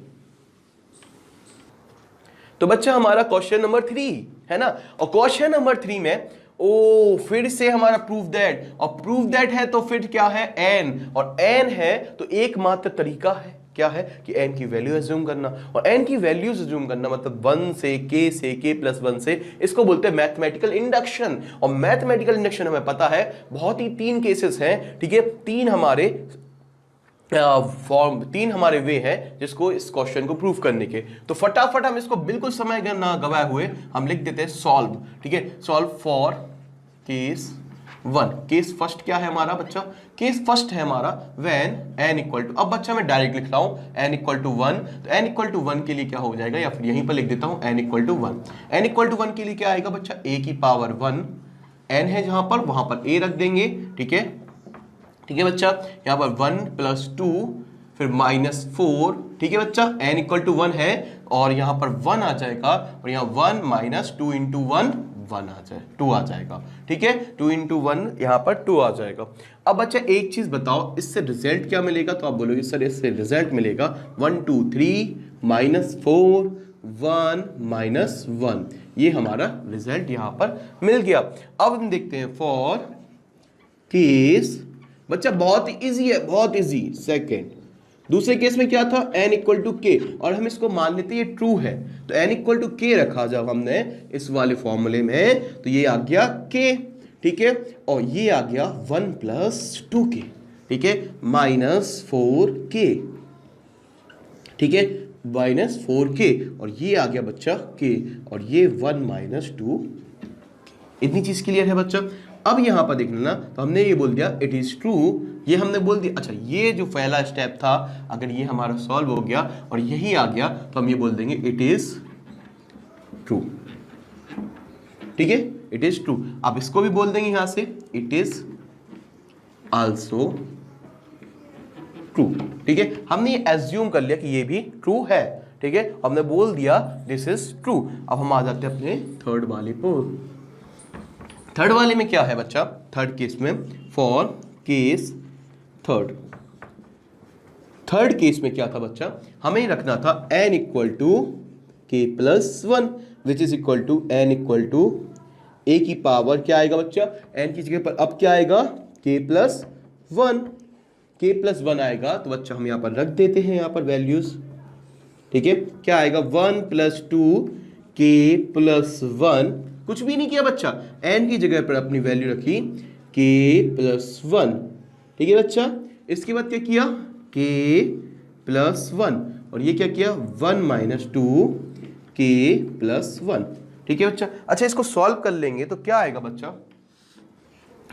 तो बच्चा हमारा क्वेश्चन नंबर 3 है ना, और क्वेश्चन नंबर 3 में ओ फिर से हमारा प्रूफ दैट, और प्रूफ दैट है तो फिर क्या है n, और n है तो एकमात्र तरीका है क्या है कि n की वैल्यू अज्यूम करना, और n की वैल्यूज अज्यूम करना मतलब 1 से k प्लस 1 से, इसको बोलते हैं मैथमेटिकल इंडक्शन। और मैथमेटिकल इंडक्शन हमें पता है बहुत ही 3 केसेस हैं, ठीक है, 3 हमारे तीन हमारे वे हैं जिसको इस क्वेश्चन को प्रूव करने के। तो फटाफट हम इसको बिल्कुल समय ना गवाए हुए हम लिख देते हैं सॉल्व, ठीक है। Solve for case 1। Case first क्या है हमारा बच्चा? केस फर्स्ट है हमारा व्हेन n इक्वल टू, अब बच्चा मैं डायरेक्ट लिख रहा हूं n इक्वल टू 1, तो n इक्वल टू 1 के लिए क्या हो जाएगा, या फिर यहीं पर लिख देता हूं n equal to 1। n equal to 1 के लिए क्या आएगा बच्चा? a की पावर 1, n है जहां पर वहां पर a रख देंगे, ठीक है, ठीक है बच्चा। यहाँ पर 1 प्लस 2 फिर माइनस 4, ठीक है बच्चा, n इक्वल टू 1 है और यहाँ पर 1 आ जाएगा, और यहाँ 1 माइनस 2 इंटू 1 1 आ जाए 2 आ जाएगा, ठीक है, 2 इंटू 1 यहाँ पर 2 आ जाएगा। अब बच्चा एक चीज बताओ इससे रिजल्ट क्या मिलेगा? तो आप बोलोगे सर इससे रिजल्ट मिलेगा 1 2 3 माइनस 4 1 माइनस 1, ये हमारा रिजल्ट यहां पर मिल गया। अब हम देखते हैं फॉर केस, बच्चा बहुत इजी है, बहुत इजी। सेकेंड, दूसरे केस में क्या था, n इक्वल टू के, और हम इसको मान लेते हैं ये ट्रू है, तो n इक्वल टू के रखा जब हमने इस वाले फॉर्मूले में, तो ये आ गया k, ठीक है, और ये आ गया 1 प्लस 2k, ठीक है, -4k, ठीक है, -4k, और ये आ गया बच्चा k, और ये 1 - 2। इतनी चीज क्लियर है बच्चा। अब यहां पर देखना ना, तो हमने ये बोल दिया इट इज ट्रू, ये हमने बोल दिया। अच्छा, ये जो पहला स्टेप था, अगर ये हमारा सॉल्व हो गया और यही आ गया, तो हम ये बोल देंगे इट इज ट्रू, ठीक है, इट इज ट्रू। अब इसको भी बोल देंगे यहां से इट इज आल्सो ट्रू, ठीक है, हमने ये एज्यूम कर लिया कि ये भी ट्रू है, ठीक है, हमने बोल दिया दिस इज ट्रू। अब हम आ जाते हैं अपने थर्ड वाले पर। थर्ड वाले में क्या है बच्चा, थर्ड केस में, for case third, third case में क्या था बच्चा, हमें रखना था n equal to k plus 1 which is equal to n equal to a की पावर क्या आएगा बच्चा, n की जगह पर अब क्या आएगा k प्लस 1, k प्लस 1 आएगा, तो बच्चा हम यहाँ पर रख देते हैं यहाँ पर वैल्यूज, ठीक है, क्या आएगा 1 + 2 k प्लस 1, कुछ भी नहीं किया बच्चा, n की जगह पर अपनी वैल्यू रखी k प्लस 1, ठीक है बच्चा, इसके बाद क्या किया k प्लस 1, और ये क्या किया 1 - 2 k प्लस 1, ठीक है बच्चा। अच्छा, इसको सॉल्व कर लेंगे तो क्या आएगा बच्चा,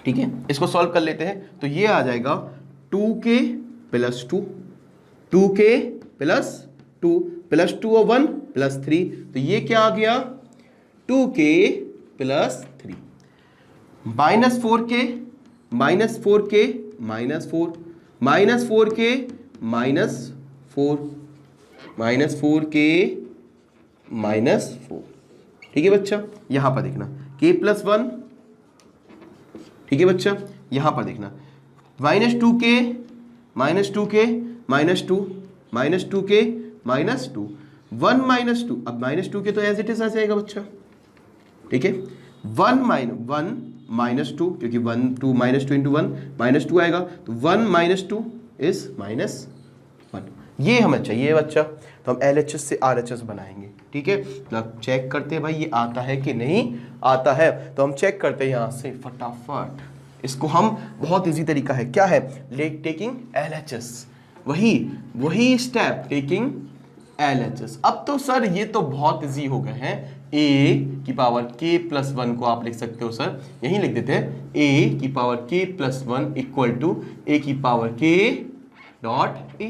ठीक है, इसको सॉल्व कर लेते हैं, तो ये आ जाएगा 2k plus 2, 2k plus 2 plus 2 और 1 प्लस 3, तो ये क्या आ गया 2k plus 3, -4k -4k -4 -4k -4 -4k -4, ठीक है बच्चा। यहां पर देखना k प्लस 1, ठीक है बच्चा, यहां पर देखना -2k -2k -2 -2k -2 1 - 2, अब -2k तो एज इट इज आ जाएगा बच्चा, ठीक है, 1 - 2, क्योंकि 1 2 -2 इंटू 1 -2 आएगा, तो 1 - 2 इज -1, ये हमें चाहिए बच्चा, तो हम LHS से RHS बनाएंगे, ठीक है, तो चेक करते हैं भाई ये आता है कि नहीं आता है, तो हम चेक करते हैं यहाँ से फटाफट, इसको हम बहुत इजी तरीका है, क्या है, टेकिंग LHS, वही स्टेप टेकिंग LHS। अब तो सर ये तो बहुत इजी हो गए हैं, a की पावर k प्लस 1 को आप लिख सकते हो सर, यहीं लिख देते हैं a की power k plus 1 equal to a की power k dot a,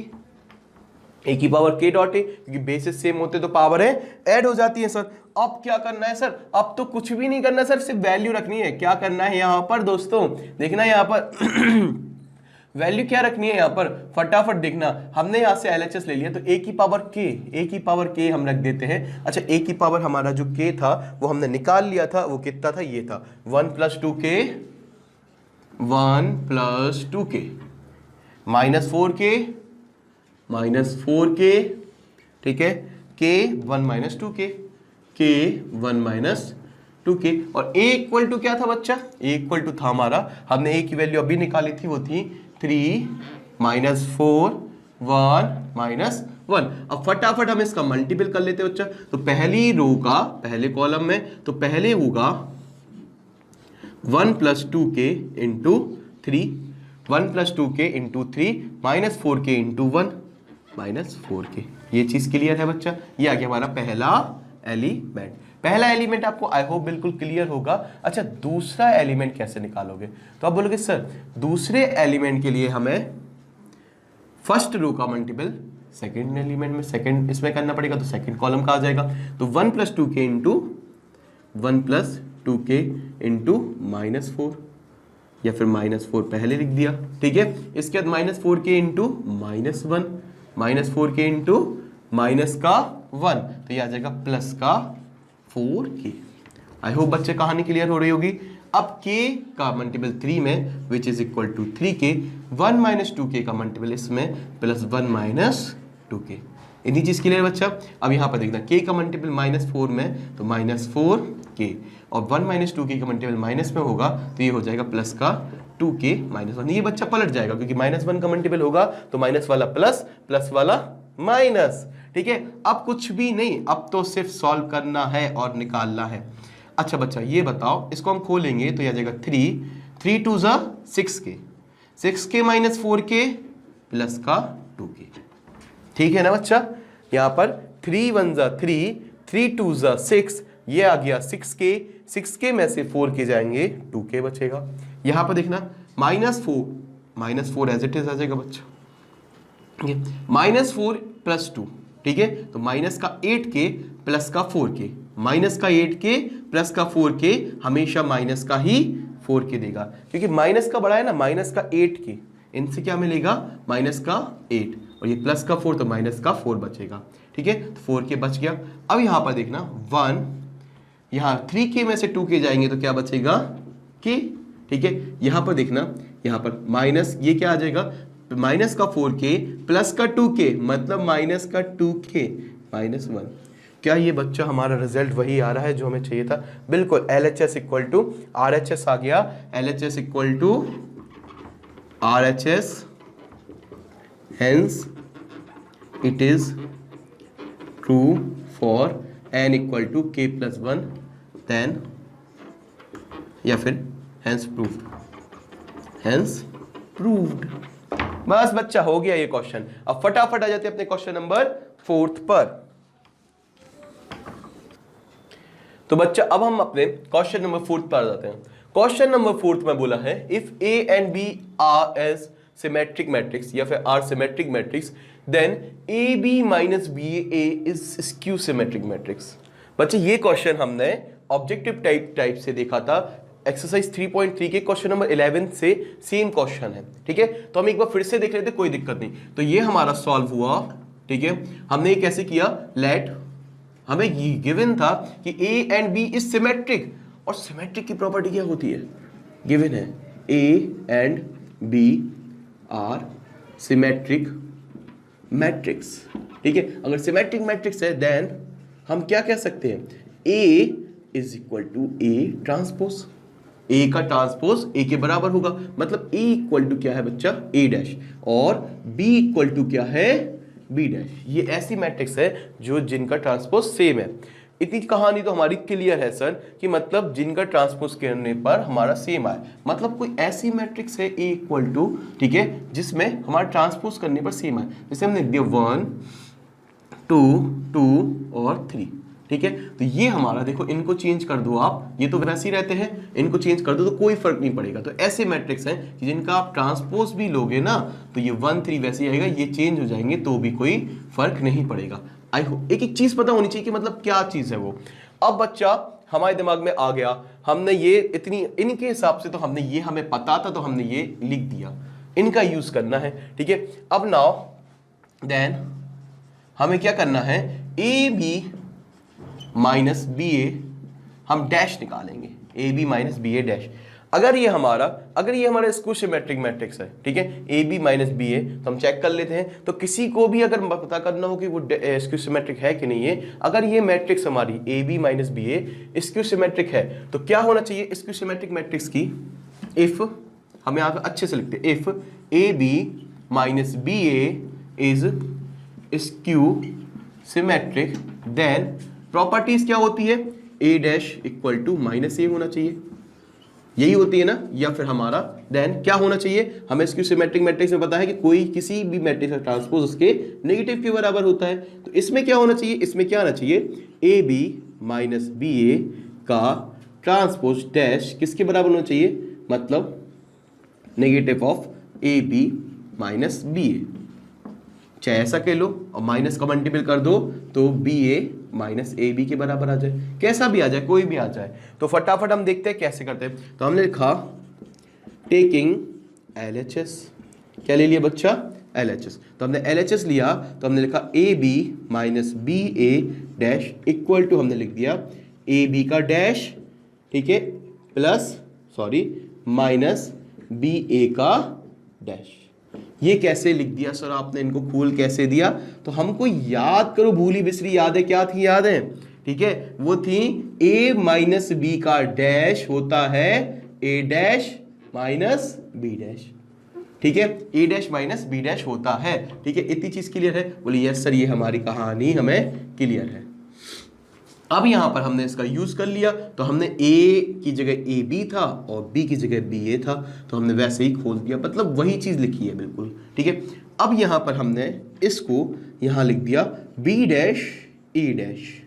a की पावर k डॉट a, क्योंकि बेसिस सेम होते तो पावर है ऐड हो जाती है सर। अब क्या करना है सर, अब तो कुछ भी नहीं करना सर, सिर्फ वैल्यू रखनी है। क्या करना है यहाँ पर दोस्तों, देखना यहाँ पर वैल्यू क्या रखनी है यहाँ पर, फटाफट देखना, हमने यहाँ से LHS ले लिया, तो a की पावर k हम रख देते हैं। अच्छा, a की पावर हमारा जो k था वो हमने निकाल लिया था, वो कितना था, ये था 1 + 2k -4k, ठीक है, k 1 - 2k, k 1 - 2k, और a इक्वल टू क्या था बच्चा, a इक्वल टू था हमारा, हमने a की वैल्यू अभी निकाली थी, वो थी 3 - 4 1 - 1। अब फटाफट हम इसका मल्टीपल कर लेते हैं बच्चा, तो पहली रो का पहले कॉलम में, तो पहले होगा 1 + 2k into 3, 1 + 2k into 3 -4k into 1 -4k, ये चीज क्लियर है बच्चा, ये आ गया हमारा पहला एलिमेंट। पहला एलिमेंट आपको आई होप बिल्कुल क्लियर होगा। अच्छा, दूसरा एलिमेंट कैसे निकालोगे, तो आप बोलोगे सर दूसरे एलिमेंट के लिए हमें फर्स्ट रो का मल्टीपल सेकंड एलिमेंट में, सेकंड इसमें करना पड़ेगा, तो सेकंड कॉलम का आ जाएगा, तो 1 + 2k इंटू 1 + 2k इंटू -4, या फिर -4 पहले लिख दिया, ठीक है, इसके बाद -4k इंटू -1, -4k इंटू -1, तो ये आ जाएगा +4k। आई होप बच्चे कहानी क्लियर हो रही होगी। अब k का मल्टीपल 3 में विच is equal to 3k, 1 - 2k का मल्टीपल इसमें +1 - 2k, इतनी चीज क्लियर बच्चा। अब यहाँ पर देखना k का मल्टीपल -4 में तो -4k, और 1 - 2k का मल्टीपल माइनस में होगा तो ये हो जाएगा प्लस का 2k -1। ये बच्चा पलट जाएगा क्योंकि -1 का मल्टीपल होगा तो माइनस वाला प्लस, प्लस वाला माइनस। ठीक है, अब कुछ भी नहीं, अब तो सिर्फ सॉल्व करना है और निकालना है। अच्छा बच्चा ये बताओ, इसको हम खोलेंगे तो यह आ जाएगा 3 2 6k, 6k - 4k प्लस का 2k। ठीक है ना बच्चा, यहां पर 3 1 3, 3 2 6, ये आ गया 6k, 6k में से 4k जाएंगे 2k बचेगा। यहां पर देखना -4 एज इट इज आ जाएगा बच्चा, -4 + 2, ठीक है, तो माइनस का 8k प्लस का 4k, माइनस का 8k प्लस का 4k हमेशा माइनस का ही 4k देगा, क्योंकि माइनस का बड़ा है ना, माइनस का 8k, इनसे क्या मिलेगा माइनस का 8, और ये प्लस का 4 तो माइनस का 4 बचेगा। ठीक है, तो 4k बच गया। अब यहां पर देखना 1, यहां 3k में से 2k जाएंगे तो क्या बचेगा k। ठीक है, यहां पर देखना, यहां पर माइनस, ये क्या आ जाएगा माइनस का 4k प्लस का 2k, मतलब माइनस का 2k -1। क्या ये बच्चा हमारा रिजल्ट वही आ रहा है जो हमें चाहिए था? बिल्कुल, LHS इक्वल टू RHS आ गया, LHS equal to RHS, hence it is true for n equal to k + 1, then या फिर hence proved। बस बच्चा हो गया ये क्वेश्चन। अब फटाफट आ जाते हैं अपने क्वेश्चन नंबर 4 पर। तो बच्चा अब हम अपने क्वेश्चन नंबर 4 पर आ जाते हैं। क्वेश्चन नंबर 4 में बोला है if A and B are as symmetric matrix या फिर are symmetric matrix then AB - BA is skew symmetric matrix. बच्चे ये क्वेश्चन हमने ऑब्जेक्टिव टाइप से देखा था, एक्सरसाइज 3.3 के क्वेश्चन नंबर 11 से सेम क्वेश्चन है। ठीक है, तो हम एक बार फिर से देख लेते, कोई दिक्कत नहीं। तो ये हमारा सॉल्व हुआ। ठीक है, हमने ये कैसे किया, लेट हमें ये गिवन था कि A and B is symmetric, और सिमेट्रिक की प्रॉपर्टी क्या होती है, गिवन है A and B are symmetric matrix. ठीक है, अगर सिमेट्रिक मैट्रिक्स है देन हम क्या कह सकते हैं, A is equal to A transpose, A का ट्रांसपोज A के बराबर होगा, मतलब A इक्वल टू क्या है बच्चा A' और B इक्वल टू क्या है B'। ये ऐसी मैट्रिक्स है जो जिनका ट्रांसपोज सेम है। इतनी कहानी तो हमारी क्लियर है सर, कि मतलब जिनका ट्रांसपोज करने पर हमारा सेम आए, मतलब कोई ऐसी मैट्रिक्स है A इक्वल टू, ठीक है, जिसमें हमारा ट्रांसपोज करने पर सेम आए। जैसे हमने दिया 1 2 2 और 3। ठीक है, तो ये हमारा देखो, इनको चेंज कर दो आप, ये तो वैसे ही रहते हैं, इनको चेंज कर दो तो कोई फर्क नहीं पड़ेगा। तो ऐसे मैट्रिक्स हैं कि जिनका आप ट्रांसपोज भी लोगे ना तो ये 1 3 वैसे ही आएगा, ये चेंज हो जाएंगे तो भी कोई फर्क नहीं पड़ेगा। आई होप एक एक चीज पता होनी चाहिए कि मतलब क्या चीज है वो। अब बच्चा हमारे दिमाग में आ गया, हमने ये इतनी, इनके हिसाब से तो हमने ये, हमें पता था तो हमने ये लिख दिया, इनका यूज करना है। ठीक है, अब नाउ देन हमें क्या करना है, AB माइनस BA हम डैश निकालेंगे, AB माइनस BA डैश। अगर ये हमारा स्क्यू सिमेट्रिक मैट्रिक्स है, ठीक है, AB माइनस BA, तो हम चेक कर लेते हैं। तो किसी को भी अगर पता करना हो कि वो स्क्यू सिमेट्रिक है कि नहीं है, अगर ये मैट्रिक्स हमारी AB minus BA skew symmetric है तो क्या होना चाहिए स्क्यू सिमेट्रिक मैट्रिक्स की, इफ हम यहाँ पे अच्छे से लिखते हैं, if AB minus BA is skew symmetric then properties क्या होती है, A' इक्वल टू -A होना चाहिए, यही होती है ना, या फिर हमारा देन क्या होना चाहिए, हमें स्क्यू सिमेट्रिक मैट्रिक्स में पता है कि कोई किसी भी मैट्रिक्स का ट्रांसपोज उसके नेगेटिव के बराबर होता है। तो इसमें क्या होना चाहिए, इसमें क्या आना चाहिए, AB माइनस BA का ट्रांसपोज डैश किसके बराबर होना चाहिए, मतलब negative of AB minus BA। चाहे ऐसा कह लो और माइनस का मल्टीपल कर दो तो BA माइनस AB के बराबर आ जाए, कैसा भी आ जाए, कोई भी आ जाए। तो फटाफट हम देखते हैं कैसे करते हैं। तो हमने लिखा टेकिंग LHS, क्या ले लिया बच्चा, LHS। तो हमने LHS लिया तो हमने लिखा AB minus BA dash equal to, हमने लिख दिया AB का डैश, ठीक है, प्लस माइनस BA का डैश। ये कैसे लिख दिया सर आपने, इनको खोल कैसे दिया? तो हमको याद करो, भूली बिसरी यादें क्या थी, याद है? ठीक है, वो थी a माइनस बी का डैश होता है a dash minus B dash. ठीक है, a dash minus B dash होता है। ठीक है, इतनी चीज क्लियर है? बोले यस सर, ये हमारी कहानी हमें क्लियर है। अब यहां पर हमने इसका यूज कर लिया, तो हमने a की जगह ए बी था और b की जगह बी ए था, तो हमने वैसे ही खोल दिया, मतलब वही चीज लिखी है बिल्कुल। ठीक है, अब यहां पर हमने इसको यहां लिख दिया b डैश ए डैश।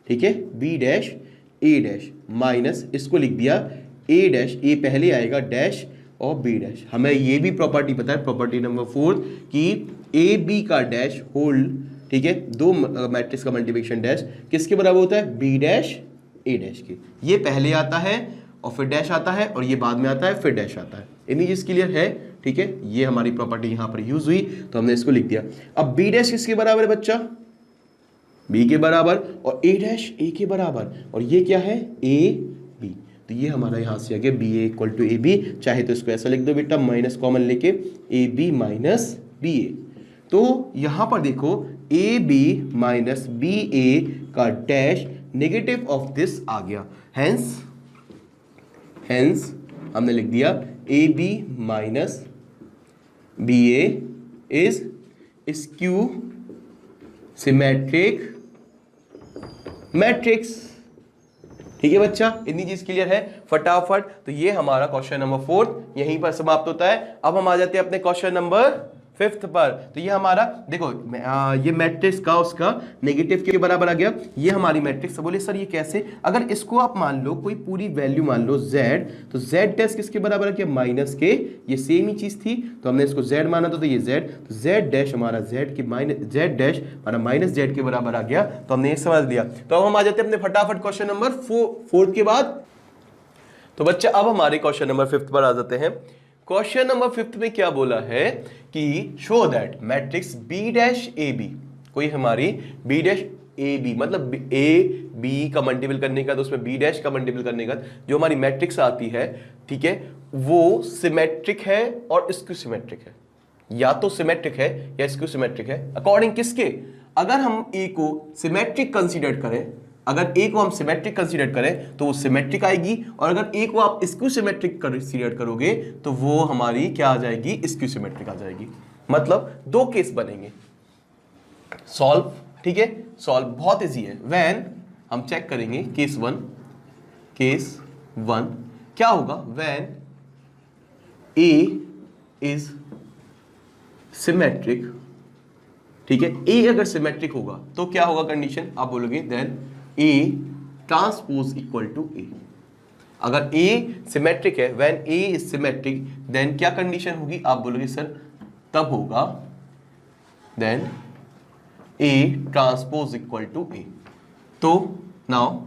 ठीक है, b dash A dash minus इसको लिख दिया a डैश, ए पहले आएगा डैश और b डैश। हमें ये भी प्रॉपर्टी पता है, प्रॉपर्टी नंबर 4 कि ए बी का डैश होल, ठीक है, दो मैट्रिक्स का मल्टीप्लिकेशन डैश किसके बराबर होता है? बी डैश ए डैश के। ये पहले आता है और फिर डैश आता है, और ये बाद में आता है फिर डैश आता है। इतनी चीज क्लियर है? ठीक है, ये हमारी प्रॉपर्टी यहां पर यूज हुई, तो हमने इसको लिख दिया। अब बी डैश किसके बराबर है बच्चा? बी के बराबर, और ए डैश ए के बराबर, और ये क्या है? A B. तो ये हमारा यहां से आ गया B A equal to A B. चाहे तो इसको ऐसा लिख दो बेटा, माइनस कॉमन लेके A B minus B A. तो यहां पर देखो A B minus B A का डैश नेगेटिव ऑफ दिस आ गया, हेंस हमने लिख दिया A B minus B A is skew symmetric matrix. ठीक है बच्चा, इतनी चीज क्लियर है? फटाफट, तो ये हमारा क्वेश्चन नंबर 4 यहीं पर समाप्त होता है। अब हम आ जाते हैं अपने क्वेश्चन नंबर 5 पर। तो ये हमारा देखो, ये मैट्रिक्स का उसका नेगेटिव के बराबर आ गया, ये हमारी मैट्रिक्स। बोले सर ये कैसे? अगर इसको आप मान लो कोई पूरी वैल्यू मान लो z, तो z डैश किसके बराबर है? माइनस के। ये सेम ही चीज थी, तो हमने इसको z माना तो ये z, तो z डैश हमारा z के माइनस z डैश हमारा माइनस z के बराबर आ गया, तो हमने ये समझ लिया। तो अब हम आ जाते हैं अपने फटाफट क्वेश्चन नंबर 4 के बाद। तो बच्चा अब हमारे क्वेश्चन नंबर 5 पर आ जाते हैं। क्वेश्चन नंबर 5 में क्या बोला है कि show that matrix B dash A B, कोई हमारी बी डैश ए बी, मतलब ए बी का मल्टीपल करने का, तो उसमें बी डैश का मल्टीपल करने का जो हमारी मैट्रिक्स आती है, ठीक है, वो सिमेट्रिक है और स्क्यू सिमेट्रिक है। या तो सिमेट्रिक है या स्क्यू सिमेट्रिक है, अकॉर्डिंग किसके? अगर हम ए को सिमेट्रिक कंसीडर करें, अगर ए को हम सिमेट्रिक कंसीडर करें तो वो सिमेट्रिक आएगी, और अगर ए को आप स्क्यू सिमेट्रिक कंसीडर करोगे तो वो हमारी क्या आ जाएगी? स्क्यू सिमेट्रिक आ जाएगी। मतलब दो केस बनेंगे। सॉल्व, ठीक है, सॉल्व बहुत इजी है। व्हेन हम चेक करेंगे केस 1 क्या होगा? व्हेन ए इज सिमेट्रिक, ठीक है, ए अगर सिमेट्रिक होगा तो क्या होगा कंडीशन? आप बोलोगे then A transpose equal to A. अगर ए सिमेट्रिक है, when A is symmetric, then क्या कंडीशन होगी? आप बोलोगे सर तब होगा then A transpose equal to A. तो now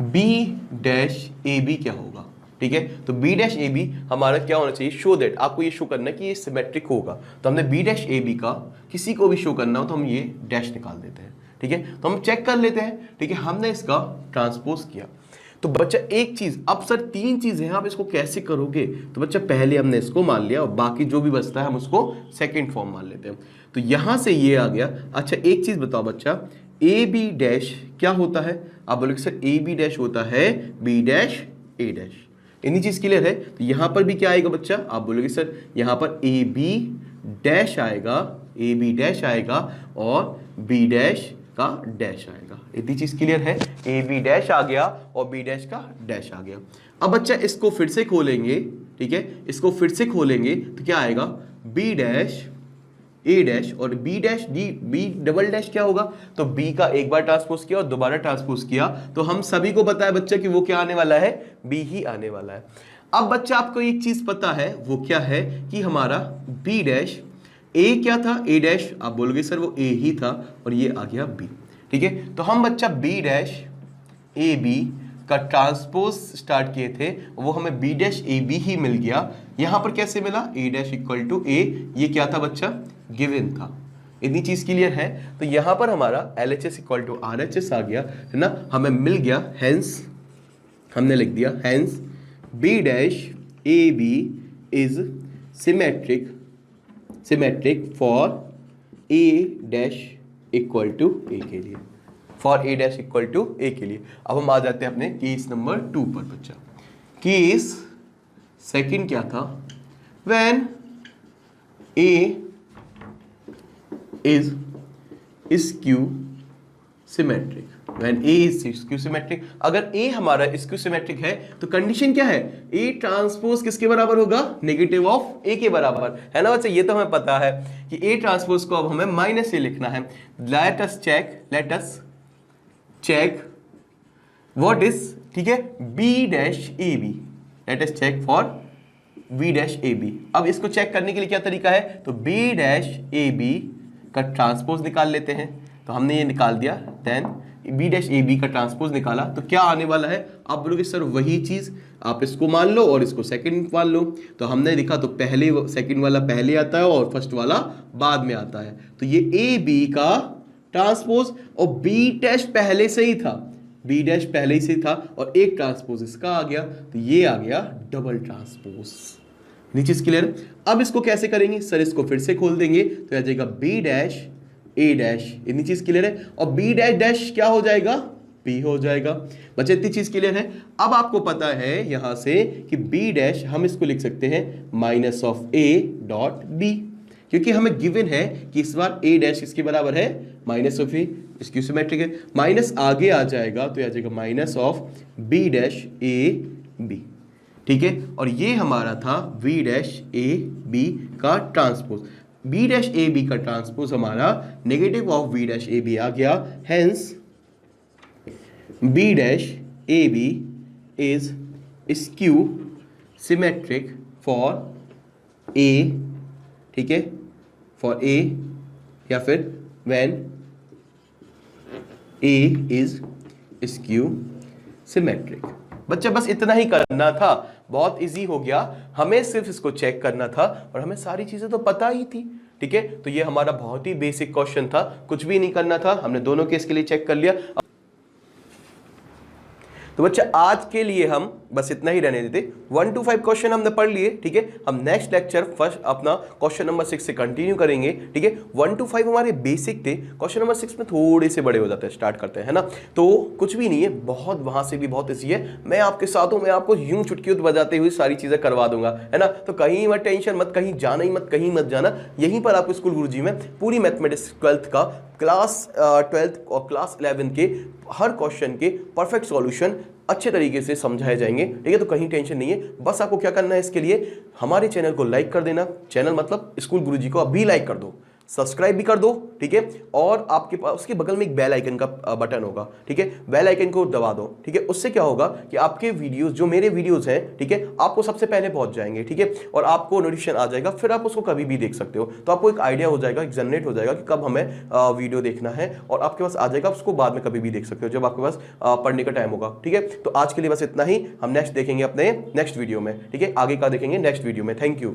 B dash A B क्या होगा? ठीक है, तो बी डैश ए बी हमारा क्या होना चाहिए? शो दैट, आपको ये शो करना है कि ये सिमेट्रिक होगा। तो हमने बी डैश ए बी का किसी को भी शो करना हो तो हम ये डैश निकाल देते हैं। ठीक है, तो हम चेक कर लेते हैं। ठीक है, हमने इसका ट्रांसपोज किया। तो बच्चा एक चीज, अब सर 3 चीजें हैं, आप इसको कैसे करोगे? तो बच्चा पहले हमने इसको मान लिया और बाकी जो भी बचता है हम उसको सेकंड फॉर्म मान लेते हैं। तो यहां से ये आ गया। अच्छा एक चीज बताओ बच्चा, ए बी डैश क्या होता है? आप बोलोगे सर ए बी डैश होता है बी डैश ए डैश। इतनी चीज क्लियर है? तो यहां पर भी क्या आएगा बच्चा? आप बोलोगे सर यहां पर ए बी डैश आएगा, ए बी डैश आएगा और बी डैश का डैश आएगा। इतनी चीज क्लियर है? ए बी डैश आ गया और बी डैश का डैश आ गया। अब बच्चा इसको फिर से खोलेंगे, ठीक है, इसको फिर से खोलेंगे तो क्या आएगा? बी डैश ए डैश और B dash D, B double dash क्या होगा? तो बी का एक बार ट्रांसपोज किया और दोबारा ट्रांसपोज किया, तो हम सभी को पता है बच्चा कि वो क्या आने वाला है? बी ही आने वाला है। अब बच्चा आपको एक चीज पता है, वो क्या है कि हमारा बी डैश ए क्या था? ए डैश, आप बोलोगे सर वो ए ही था और ये आ गया बी। ठीक है, तो हम बच्चा बी डैश ए बी का ट्रांसपोज स्टार्ट किए थे, वो हमें बी डैश ए बी ही मिल गया। यहां पर कैसे मिला? ए डैश इक्वल टू ए, ये क्या था बच्चा? गिवन था। इतनी चीज क्लियर है? तो यहां पर हमारा LHS इक्वल टू RHS आ गया, है ना, हमें मिल गया। हेंस हमने लिख दिया hence B dash A B is symmetric for a dash equal to a के लिए, फॉर a dash equal to a के लिए। अब हम आ जाते हैं अपने केस नंबर 2 पर बच्चा। केस सेकंड क्या था? When a is skew symmetric, when a is skew symmetric. अगर a हमारा स्क्यू सिमेट्रिक है तो कंडीशन क्या है? a ट्रांसपोज किसके बराबर होगा? नेगेटिव ऑफ a के बराबर, है ना बच्चा? ये तो हमें पता है कि a ट्रांसपोज को अब हमें माइनस a लिखना है। Let us check what is, ठीक है, b dash a b। Let us check for b dash a b। अब इसको चेक करने के लिए क्या तरीका है? तो b डैश a b का ट्रांसपोज निकाल लेते हैं। तो हमने ये निकाल दिया, then b dash A B का ट्रांसपोज निकाला तो क्या आने वाला है? आप बोलोगे सर वही चीज, आप इसको मान लो और इसको सेकंड मान लो। तो हमने लिखा तो पहले सेकंड वाला पहले आता है और फर्स्ट वाला बाद में आता है। तो ये ए बी का ट्रांसपोज, और बी डैश पहले से ही था, बी डैश पहले से ही था और एक ट्रांसपोज इसका आ गया, तो ये आ गया डबल ट्रांसपोज। नीचे क्लियर? अब इसको कैसे करेंगे सर? इसको फिर से खोल देंगे तो आ जाएगा बी डैश ए डैश। इतनी चीज क्लियर है? और बी डैश डैश क्या हो जाएगा? पी हो जाएगा। बच्चे इतनी चीज क्लियर है? अब आपको पता है यहां से कि बी डैश हम इसको लिख सकते हैं minus of A dot B, क्योंकि हमें गिवन है कि इस बार ए डैश इसके बराबर है minus of A, skew symmetric है। माइनस आगे आ जाएगा तो आ जाएगा minus of B dash A B, ठीक है। और ये हमारा था बी डैश ए बी का transpose. B dash A B का ट्रांसपोज हमारा negative of B dash A B आ गया, hence B dash A B is skew symmetric for A, ठीक है, फॉर ए, या फिर when A is skew symmetric. बच्चा बस इतना ही करना था, बहुत इजी हो गया। हमें सिर्फ इसको चेक करना था और हमें सारी चीजें तो पता ही थी, ठीक है। तो ये हमारा बहुत ही बेसिक क्वेश्चन था, कुछ भी नहीं करना था, हमने दोनों केस के लिए चेक कर लिया। तो बच्चा आज के लिए हम बस इतना ही रहने देते। 1 to 5 क्वेश्चन हमने पढ़ लिए, ठीक है। हम नेक्स्ट लेक्चर फर्स्ट अपना क्वेश्चन नंबर 6 से कंटिन्यू करेंगे, ठीक है। 1 to 5 हमारे बेसिक थे, क्वेश्चन नंबर 6 में थोड़े से बड़े हो जाते हैं, स्टार्ट करते हैं, है ना। तो कुछ भी नहीं है, बहुत वहां से भी बहुत ईजी है। मैं आपके साथ हूं, मैं आपको यूं चुटकी बजाते हुए सारी चीजें करवा दूंगा, है ना। तो कहीं मत टेंशन मत, कहीं जाना ही मत, कहीं मत जाना। यहीं पर आपको स्कूल गुरुजी में पूरी मैथमेटिक्स 12th का, क्लास 12th और क्लास 11 के हर क्वेश्चन के परफेक्ट सॉल्यूशन अच्छे तरीके से समझाए जाएंगे, ठीक है। तो कहीं टेंशन नहीं है, बस आपको क्या करना है, इसके लिए हमारे चैनल को लाइक कर देना। चैनल मतलब स्कूल गुरुजी को अभी लाइक कर दो, सब्सक्राइब भी कर दो, ठीक है। और आपके पास उसके बगल में एक बेल आइकन का बटन होगा, ठीक है। बेल आइकन को दबा दो, ठीक है। उससे क्या होगा कि आपके वीडियोस, जो मेरे वीडियोस हैं, ठीक है, आपको सबसे पहले पहुंच जाएंगे, ठीक है। और आपको नोटिफिकेशन आ जाएगा, फिर आप उसको कभी भी देख सकते हो। तो आपको एक आइडिया हो जाएगा, एक जनरेट हो जाएगा कि कब हमें वीडियो देखना है, और आपके पास आ जाएगा, उसको बाद में कभी भी देख सकते हो जब आपके पास पढ़ने का टाइम होगा, ठीक है। तो आज के लिए बस इतना ही, हम नेक्स्ट देखेंगे अपने नेक्स्ट वीडियो में, ठीक है। आगे का देखेंगे नेक्स्ट वीडियो में। Thank you.